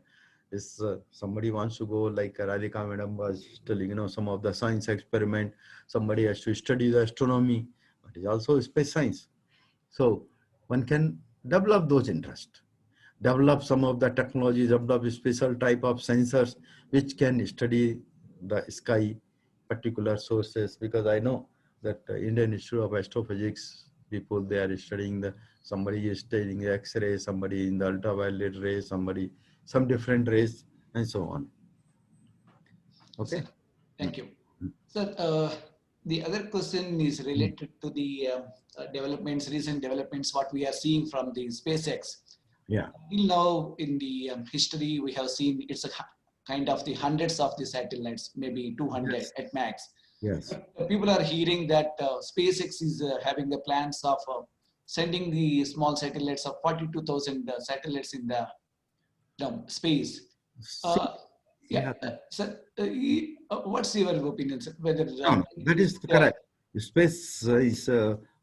Speaker 1: is somebody wants to go, like Radhika madam was telling, some of the science experiment, somebody has to study the astronomy, but it is also space science. So one can develop those interests. develop some of the technologies, develop special type of sensors which can study the sky, particular sources, because I know that Indian Institute of Astrophysics people, they are studying somebody is studying X-ray, somebody in the ultraviolet rays, somebody, some different rays and so on. Okay.
Speaker 2: Sir, thank you.
Speaker 1: Mm.
Speaker 2: Sir, the other question is related to the developments, recent developments, what we are seeing from the SpaceX.
Speaker 1: Yeah.
Speaker 2: Till now in the history, we have seen it's a kind of the hundreds of the satellites, maybe 200
Speaker 1: Yes.
Speaker 2: at max.
Speaker 1: Yes.
Speaker 2: People are hearing that SpaceX is having the plans of sending the small satellites of 42,000 satellites in the space. Yeah, sir, what's your opinion, sir? Whether
Speaker 1: that is correct. Space is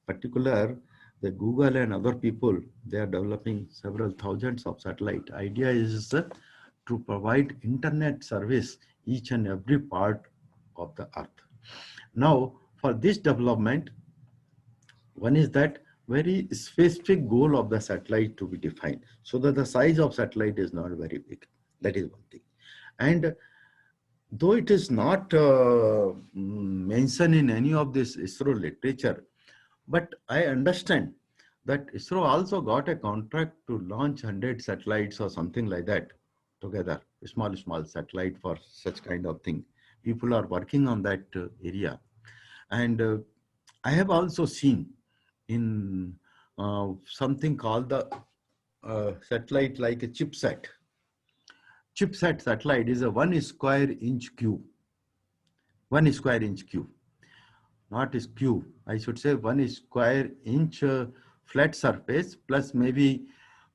Speaker 1: particular. The Google and other people, they are developing several thousands of satellite. Idea is to provide internet service each and every part of the earth. Now, for this development, one is that very specific goal of the satellite to be defined, so that the size of satellite is not very big. That is one thing. And though it is not mentioned in any of this ISRO literature, but I understand that ISRO also got a contract to launch 100 satellites or something like that together, small satellite for such kind of thing. People are working on that area. And I have also seen in something called the satellite like a ChipSat. ChipSat satellite is a 1 square inch cube. 1 square inch cube. Not is cube. I should say 1 square inch flat surface plus maybe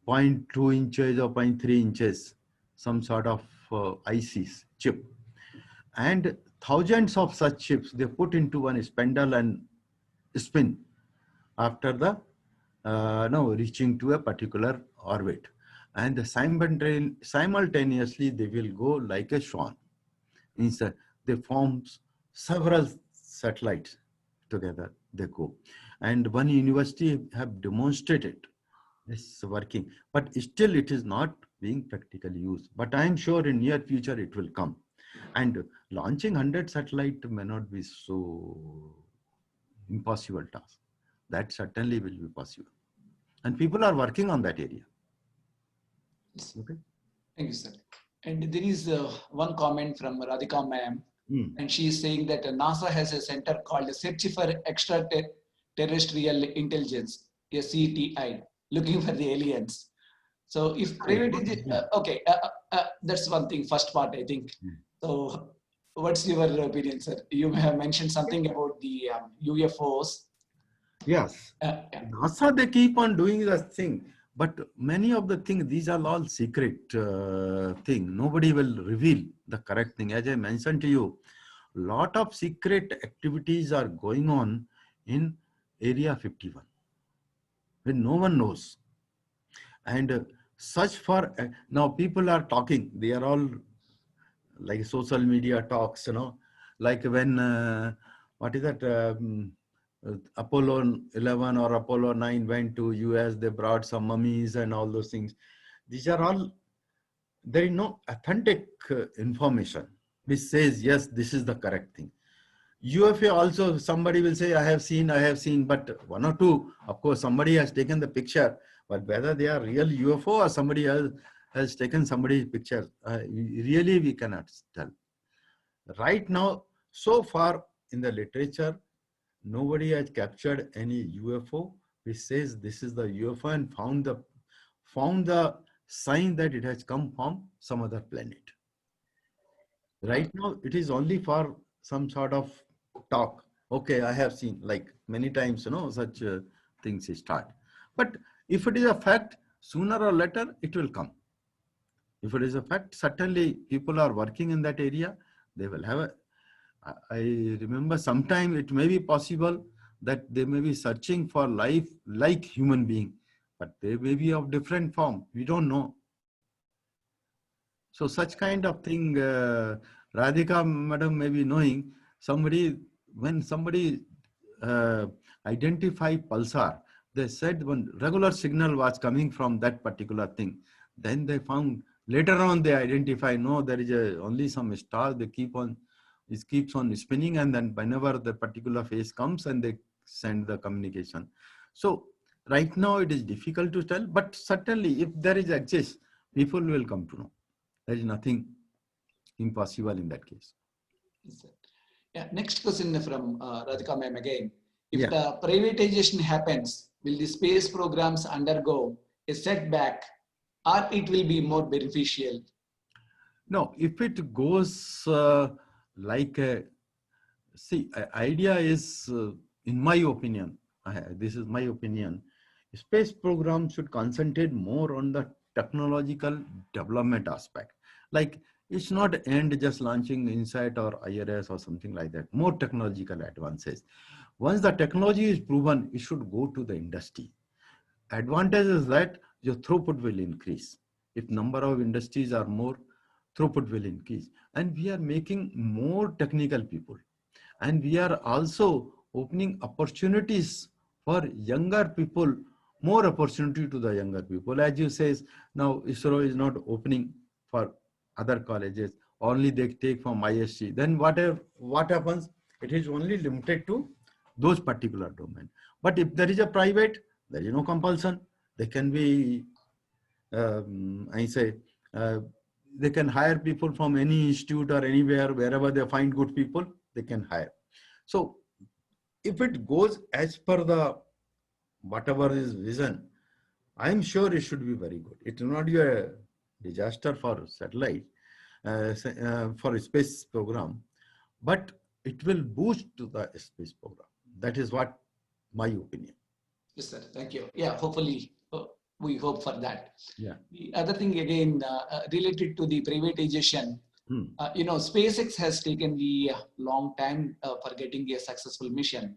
Speaker 1: 0.2 inches or 0.3 inches, some sort of ICs chip. And thousands of such chips, they put into one spindle and spin after the reaching to a particular orbit. And simultaneously, they will go like a swan. Means they form several satellites together, they go. And one university have demonstrated this working, but still it is not being practically used. But I am sure in near future it will come. And launching 100 satellite may not be so impossible task. That certainly will be possible. And people are working on that area. Okay.
Speaker 2: Thank you, sir. And there is one comment from Radhika ma'am, and she is saying that NASA has a center called Search for Extraterrestrial Intelligence, SETI, looking for the aliens. So if private, okay, that's one thing, first part, I think. So what's your opinion, sir? You have mentioned something about the UFOs.
Speaker 1: Yes. NASA, they keep on doing that thing. But many of the things, these are all secret thing. Nobody will reveal the correct thing. As I mentioned to you, lot of secret activities are going on in Area 51, when no one knows. And such for, now people are talking, they are all like social media talks, like when, what is that, Apollo 11 or Apollo 9 went to US, they brought some mummies and all those things. These are all, there is no authentic information which says, yes, this is the correct thing. UFO also, somebody will say, I have seen, but one or two, of course, somebody has taken the picture, but whether they are real UFO or somebody else has taken somebody's picture, really we cannot tell. Right now, so far in the literature, nobody has captured any UFO which says this is the UFO and found the sign that it has come from some other planet. Right now, it is only for some sort of talk. Okay, I have seen, like many times, such things start. But if it is a fact, sooner or later, it will come. If it is a fact, certainly people are working in that area. They will have I remember sometime it may be possible that they may be searching for life like human being, but they may be of different form. We don't know. So such kind of thing, Radhika madam may be knowing, when somebody identified pulsar, they said when regular signal was coming from that particular thing, Then they found, later on they identify, no, there is only some star, they it keeps on spinning, and then whenever the particular phase comes and they send the communication. So right now it is difficult to tell, but certainly if there is access, people will come to know. There is nothing impossible in that case.
Speaker 2: Yes, sir. Yeah, next question from Radhika ma'am again. If
Speaker 1: Yeah.
Speaker 2: the privatization happens, will the space programs undergo a setback or it will be more beneficial?
Speaker 1: No, if it goes like a, see, idea is, in my opinion, this is my opinion, space program should concentrate more on the technological development aspect. Like, it's not end just launching InSat or IRS or something like that. More technological advances. Once the technology is proven, it should go to the industry. Advantage is that your throughput will increase. If number of industries are more, throughput will increase. And we are making more technical people. And we are also opening opportunities for younger people, more opportunity to the younger people. As you say, now ISRO is not opening for other colleges, only they take from ISC. Then what happens? It is only limited to those particular domain. But if there is a private, there is no compulsion. They can be, I say, uh, they can hire people from any institute or anywhere, wherever they find good people, they can hire. So if it goes as per the whatever is vision, I'm sure it should be very good. It will not be a disaster for satellite, for a space program, but it will boost the space program. That is what my opinion.
Speaker 2: Yes, sir. Thank you. Yeah, hopefully we hope for that.
Speaker 1: Yeah.
Speaker 2: The other thing again related to the privatization, you know, SpaceX has taken the long time for getting a successful mission.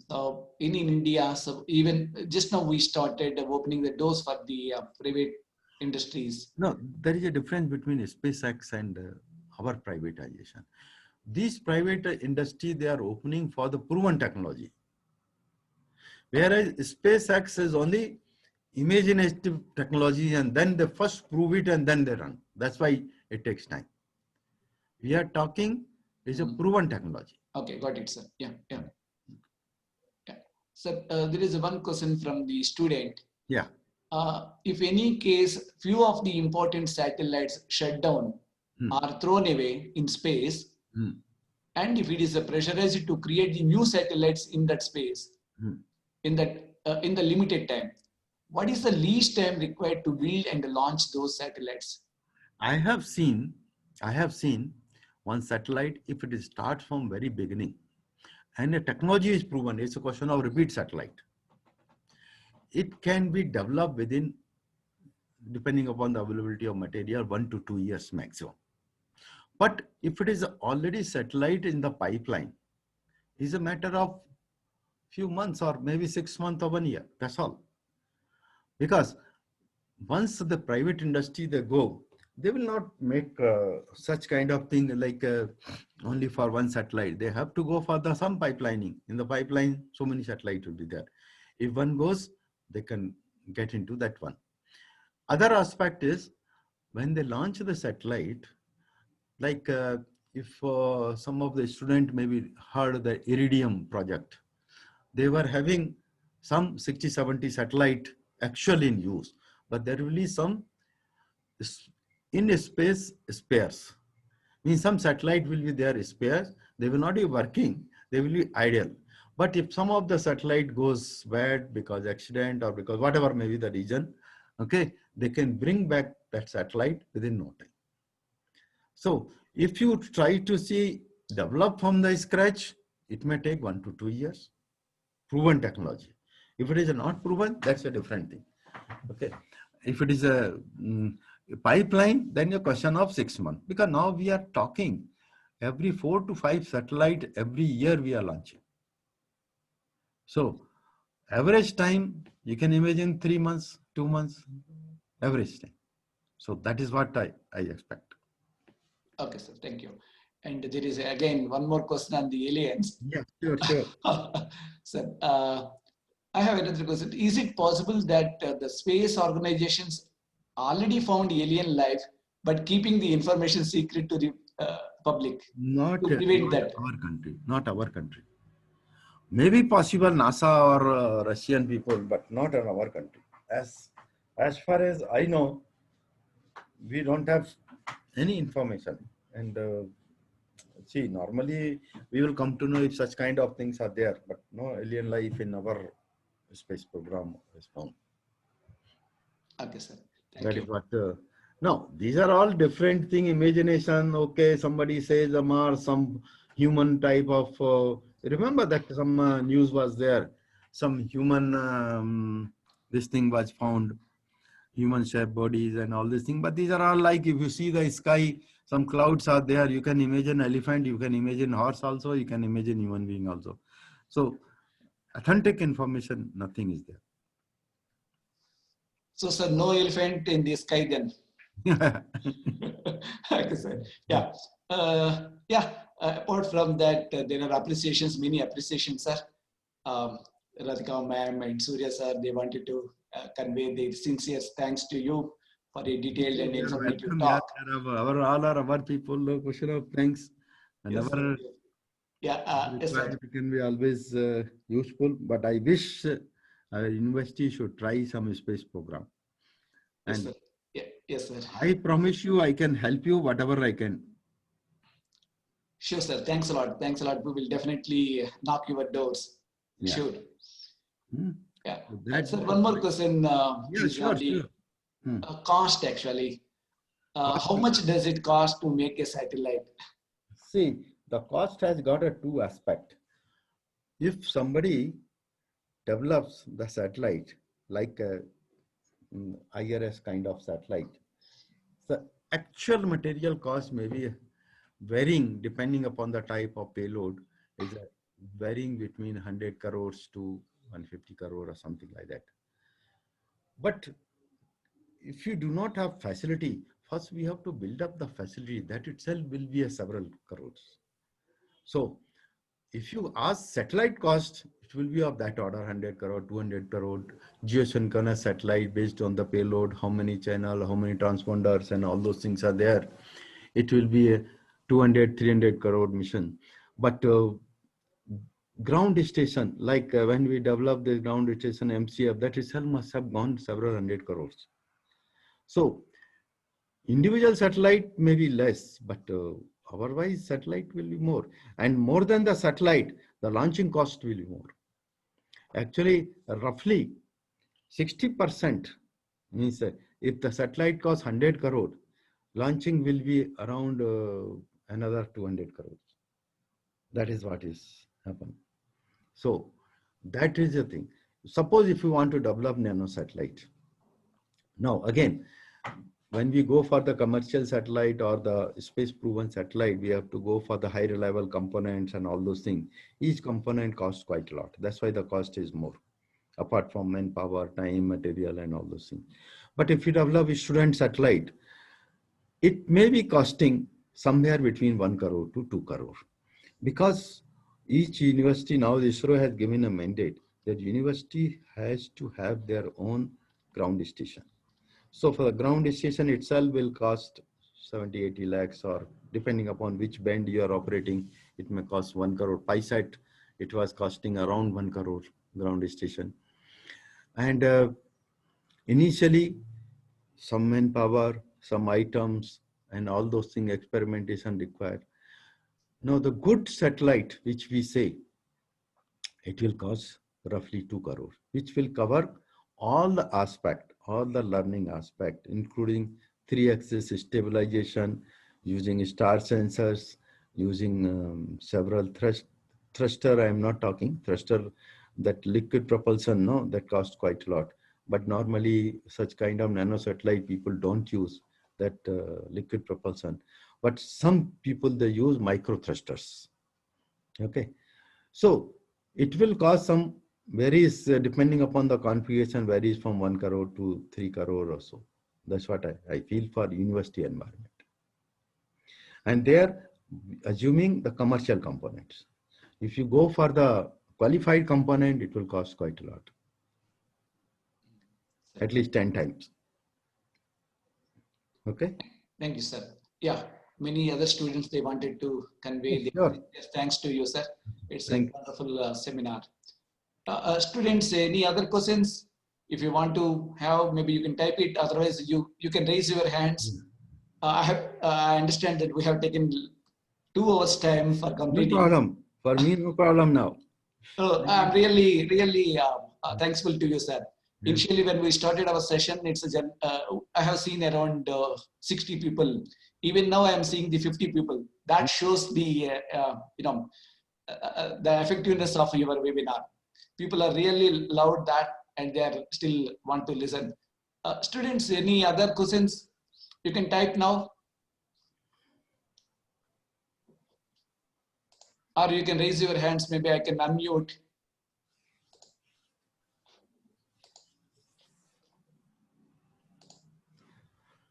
Speaker 2: So in India, so even just now we started opening the doors for the private industries.
Speaker 1: No, there is a difference between SpaceX and our privatization. These private industry, they are opening for the proven technology. Whereas SpaceX is only imaginative technology, and then they first prove it and then they run. That's why it takes time. We are talking is a proven technology.
Speaker 2: Okay, got it, sir. Yeah. Sir, there is one question from the student.
Speaker 1: Yeah.
Speaker 2: If any case, few of the important satellites shut down or thrown away in space, and if it is pressurized to create the new satellites in that space, in the limited time, what is the least time required to build and launch those satellites?
Speaker 1: I have seen one satellite, if it starts from very beginning and the technology is proven, it's a question of repeat satellite. It can be developed within, depending upon the availability of material, 1 to 2 years maximum. But if it is already satellite in the pipeline, it's a matter of few months or maybe 6 months or 1 year. That's all. Because once the private industry they go, they will not make such kind of thing like only for one satellite. They have to go for some pipelining. In the pipeline, so many satellites will be there. If one goes, they can get into that one. Other aspect is when they launch the satellite, like if some of the students maybe heard the Iridium project, they were having some 60, 70 satellite actually in use, but there will be some in space spares. Means some satellite will be there spares, they will not be working, they will be idle. But if some of the satellite goes bad because accident or because whatever may be the reason, okay, they can bring back that satellite within no time. So if you try to see develop from the scratch, it may take 1 to 2 years. Proven technology. If it is not proven, that's a different thing. Okay. If it is a pipeline, then a question of 6 months. Because now we are talking every 4 to 5 satellite every year we are launching. So average time, you can imagine 3 months, 2 months, average time. So that is what I expect.
Speaker 2: Okay, sir. Thank you. And there is again one more question on the aliens.
Speaker 1: Yeah, sure.
Speaker 2: Sir, I have another question. Is it possible that the space organizations already found alien life, but keeping the information secret to the public
Speaker 1: Not,
Speaker 2: to prevent
Speaker 1: not
Speaker 2: that.
Speaker 1: our country, not our country. Maybe possible NASA or Russian people, but not in our country. As far as I know, we don't have any information. And see, normally we will come to know if such kind of things are there, but no alien life in our space program is found.
Speaker 2: Okay, sir. Thank
Speaker 1: That
Speaker 2: you.
Speaker 1: is what. No, these are all different thing. Imagination. Okay, somebody says a Mars, some human type of. Remember that some news was there. Some human. This thing was found. Human shaped bodies and all these things. But these are all like if you see the sky, some clouds are there. You can imagine elephant. You can imagine horse also. You can imagine human being also. So authentic information, nothing is
Speaker 2: So, sir, no elephant in the sky then.
Speaker 1: there.
Speaker 2: Okay, sir. Yeah. Yeah. Apart from that, there are appreciations, many appreciations, sir. Radhika ma'am and Surya sir, they wanted to convey their sincere thanks to you for a detailed and
Speaker 1: You're
Speaker 2: informative
Speaker 1: welcome.
Speaker 2: talk.
Speaker 1: All are our people. Question of thanks.
Speaker 2: Yes, sir.
Speaker 1: Whenever
Speaker 2: Yeah. Yes, sir.
Speaker 1: required, it can be always useful. But I wish our university should try some space program.
Speaker 2: Yes,
Speaker 1: And
Speaker 2: sir. Yeah. Yes, sir.
Speaker 1: I promise you, I can help you whatever I can.
Speaker 2: Sure, sir. Thanks a lot. Thanks a lot. We will definitely knock your doors.
Speaker 1: Yeah.
Speaker 2: Sure.
Speaker 1: Hmm.
Speaker 2: Yeah.
Speaker 1: So that-
Speaker 2: Sir, one more question.
Speaker 1: Yeah,
Speaker 2: is
Speaker 1: sure,
Speaker 2: on the,
Speaker 1: sure. Hmm.
Speaker 2: cost actually. How much does it cost to make a satellite?
Speaker 1: See, the cost has got a two aspect. If somebody develops the satellite like a IRS kind of satellite, the actual material cost may be varying depending upon the type of payload, is varying between 100 crores to 150 crore or something like that. But if you do not have facility, first we have to build up the facility. That itself will be a several crores. So if you ask satellite cost, it will be of that order, 100 crore, 200 crore, geosynchronous satellite based on the payload, how many channel, how many transponders and all those things are there. It will be a 200, 300 crore mission. But ground station, like when we developed the ground station MCF, that itself must have gone several hundred crores. So individual satellite may be less, but otherwise satellite will be more. And more than the satellite, the launching cost will be more. Actually, roughly 60% means if the satellite costs 100 crore, launching will be around another 200 crores. That is what is happening. So that is the thing. Suppose if you want to develop nano satellite. Now again, when we go for the commercial satellite or the space proven satellite, we have to go for the high reliable components and all those things. Each component costs quite a lot. That's why the cost is more, apart from manpower, time, material, and all those things. But if you develop a student satellite, it may be costing somewhere between 1 crore to 2 crore. Because each university now, ISRO has given a mandate that university has to have their own ground station. So for the ground station itself will cost 70, 80 lakhs, or depending upon which band you are operating, it may cost 1 crore. PISAT, it was costing around 1 crore ground station. And initially, some manpower, some items, and all those things, experimentation required. Now the good satellite, which we say, it will cost roughly 2 crore, which will cover all the aspect, all the learning aspect, including 3-axis stabilization, using star sensors, using several thruster. I am not talking thruster, that liquid propulsion, no, that costs quite a lot. But normally such kind of nano satellite people don't use that liquid propulsion. But some people, they use micro thrusters. Okay. So it will cost some, varies depending upon the configuration, varies from 1 crore to 3 crore or so. That's what I feel for university environment. And they're assuming the commercial components. If you go for the qualified component, it will cost quite a lot. At least 10 times. Okay.
Speaker 2: Thank you, sir. Yeah, many other students, they wanted to convey their
Speaker 1: Sure.
Speaker 2: thanks to you, sir. It's a
Speaker 1: Thank you.
Speaker 2: wonderful seminar. Students, any other questions? If you want to have, maybe you can type it. Otherwise, you can raise your hands. I understand that we have taken 2 hours time for
Speaker 1: No
Speaker 2: completing.
Speaker 1: problem. For me, no problem now.
Speaker 2: I'm really thankful to you, sir.
Speaker 1: Yeah.
Speaker 2: Initially, when we started our session, I have seen around 60 people. Even now, I am seeing the 50 people. That shows the the effectiveness of your webinar. People are really loved that, and they are still want to listen. Students, any other questions? You can type now, or you can raise your hands. Maybe I can unmute.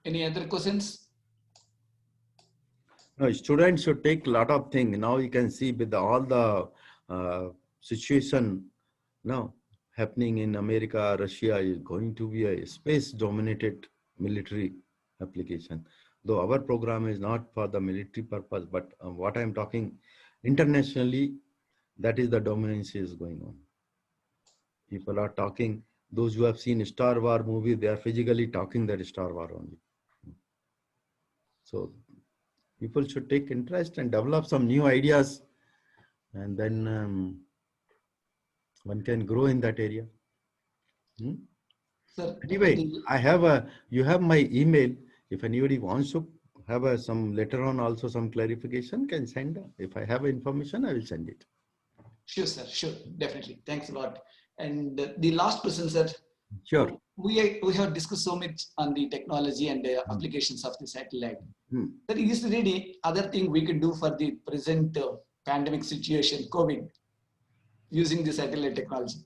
Speaker 2: Any other questions?
Speaker 1: No, students should take a lot of things. Now you can see with all the situation now happening in America, Russia is going to be a space-dominated military application. Though our program is not for the military purpose, but what I'm talking internationally, that is the dominance is going on. People are talking. Those who have seen Star Wars movie, they are physically talking that Star Wars only. So people should take interest and develop some new ideas, and then one can grow in that area.
Speaker 2: Sir,
Speaker 1: Anyway, you have my email. If anybody wants to have some later on also some clarification, can send. If I have information, I will send it.
Speaker 2: sure, sir. Sure, definitely. Thanks a lot. And the last person, sir.
Speaker 1: Sure.
Speaker 2: We have discussed so much on the technology and the applications of the satellite.
Speaker 1: Hmm.
Speaker 2: There is really other thing we can do for the present pandemic situation, COVID, using the satellite technology.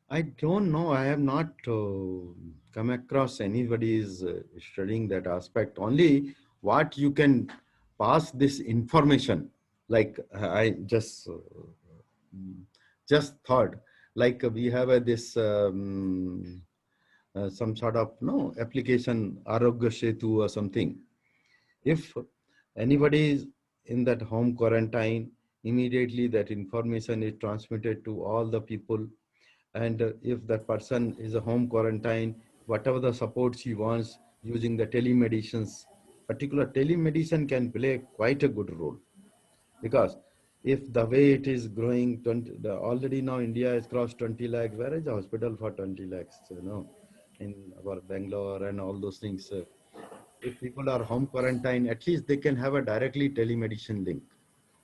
Speaker 1: I don't know. I have not come across anybody is studying that aspect. Only what you can pass this information. Like I just thought, like we have this some sort of application, Arogya Setu or something. If anybody is in that home quarantine, immediately that information is transmitted to all the people. And if that person is a home quarantine, whatever the support she wants using the telemedicines, particular telemedicine can play quite a good role. Because if the way it is growing, already now India has crossed 20 lakhs. Where is the hospital for 20 lakhs? In our Bangalore and all those things. If people are home quarantine, at least they can have a directly telemedicine link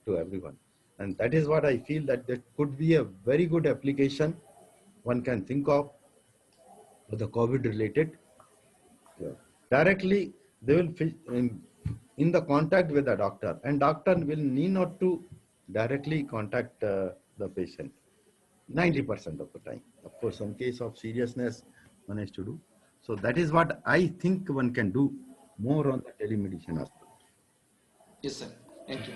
Speaker 1: to everyone. And that is what I feel that could be a very good application one can think of for the COVID related. Directly, they will in the contact with the doctor, and doctor will need not to directly contact the patient 90% of the time. Of course, some case of seriousness one has to do. So that is what I think one can do more on the telemedicine aspect.
Speaker 2: Yes, sir. Thank you.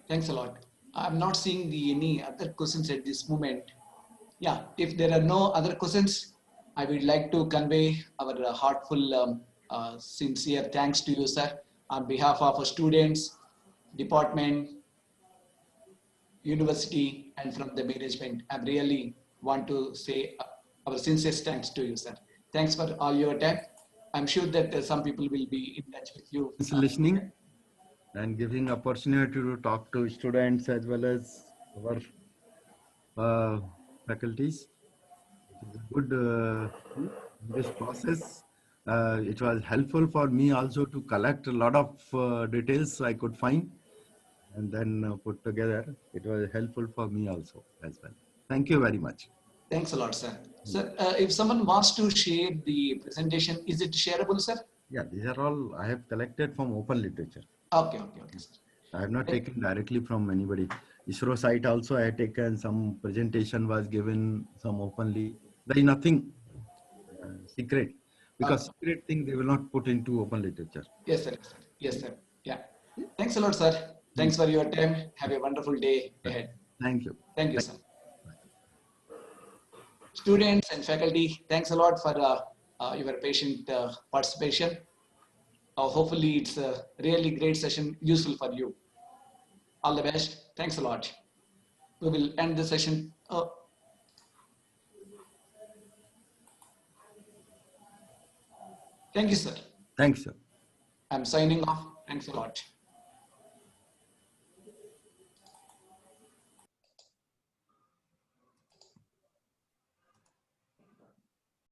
Speaker 2: Thanks a lot. I'm not seeing any other questions at this moment. Yeah, if there are no other questions, I would like to convey our heartful, sincere thanks to you, sir, on behalf of our students, department, university, and from the management. I really want to say our sincere thanks to you, sir. Thanks for all your time. I'm sure that some people will be in touch with you.
Speaker 1: It's listening and giving opportunity to talk to students as well as our faculties. It's a good this process. It was helpful for me also to collect a lot of details I could find and then put together. It was helpful for me also as well. Thank you very much.
Speaker 2: Thanks a lot, sir. Sir, if someone wants to share the presentation, is it shareable, sir?
Speaker 1: Yeah, these are all I have collected from open literature.
Speaker 2: Okay, sir.
Speaker 1: I have not taken directly from anybody. ISRO site also I had taken, some presentation was given, some openly. There is nothing secret, because secret thing they will not put into open literature.
Speaker 2: Yes, sir. Yes, sir. Yeah. Thanks a lot, sir. Thanks for your time. Have a wonderful day ahead.
Speaker 1: Thank you.
Speaker 2: Thank you, sir. Students and faculty, thanks a lot for your patient participation. Hopefully, it's a really great session, useful for you. All the best. Thanks a lot. We will end the session. Thank you, sir.
Speaker 1: Thanks, sir.
Speaker 2: I'm signing off. Thanks a lot.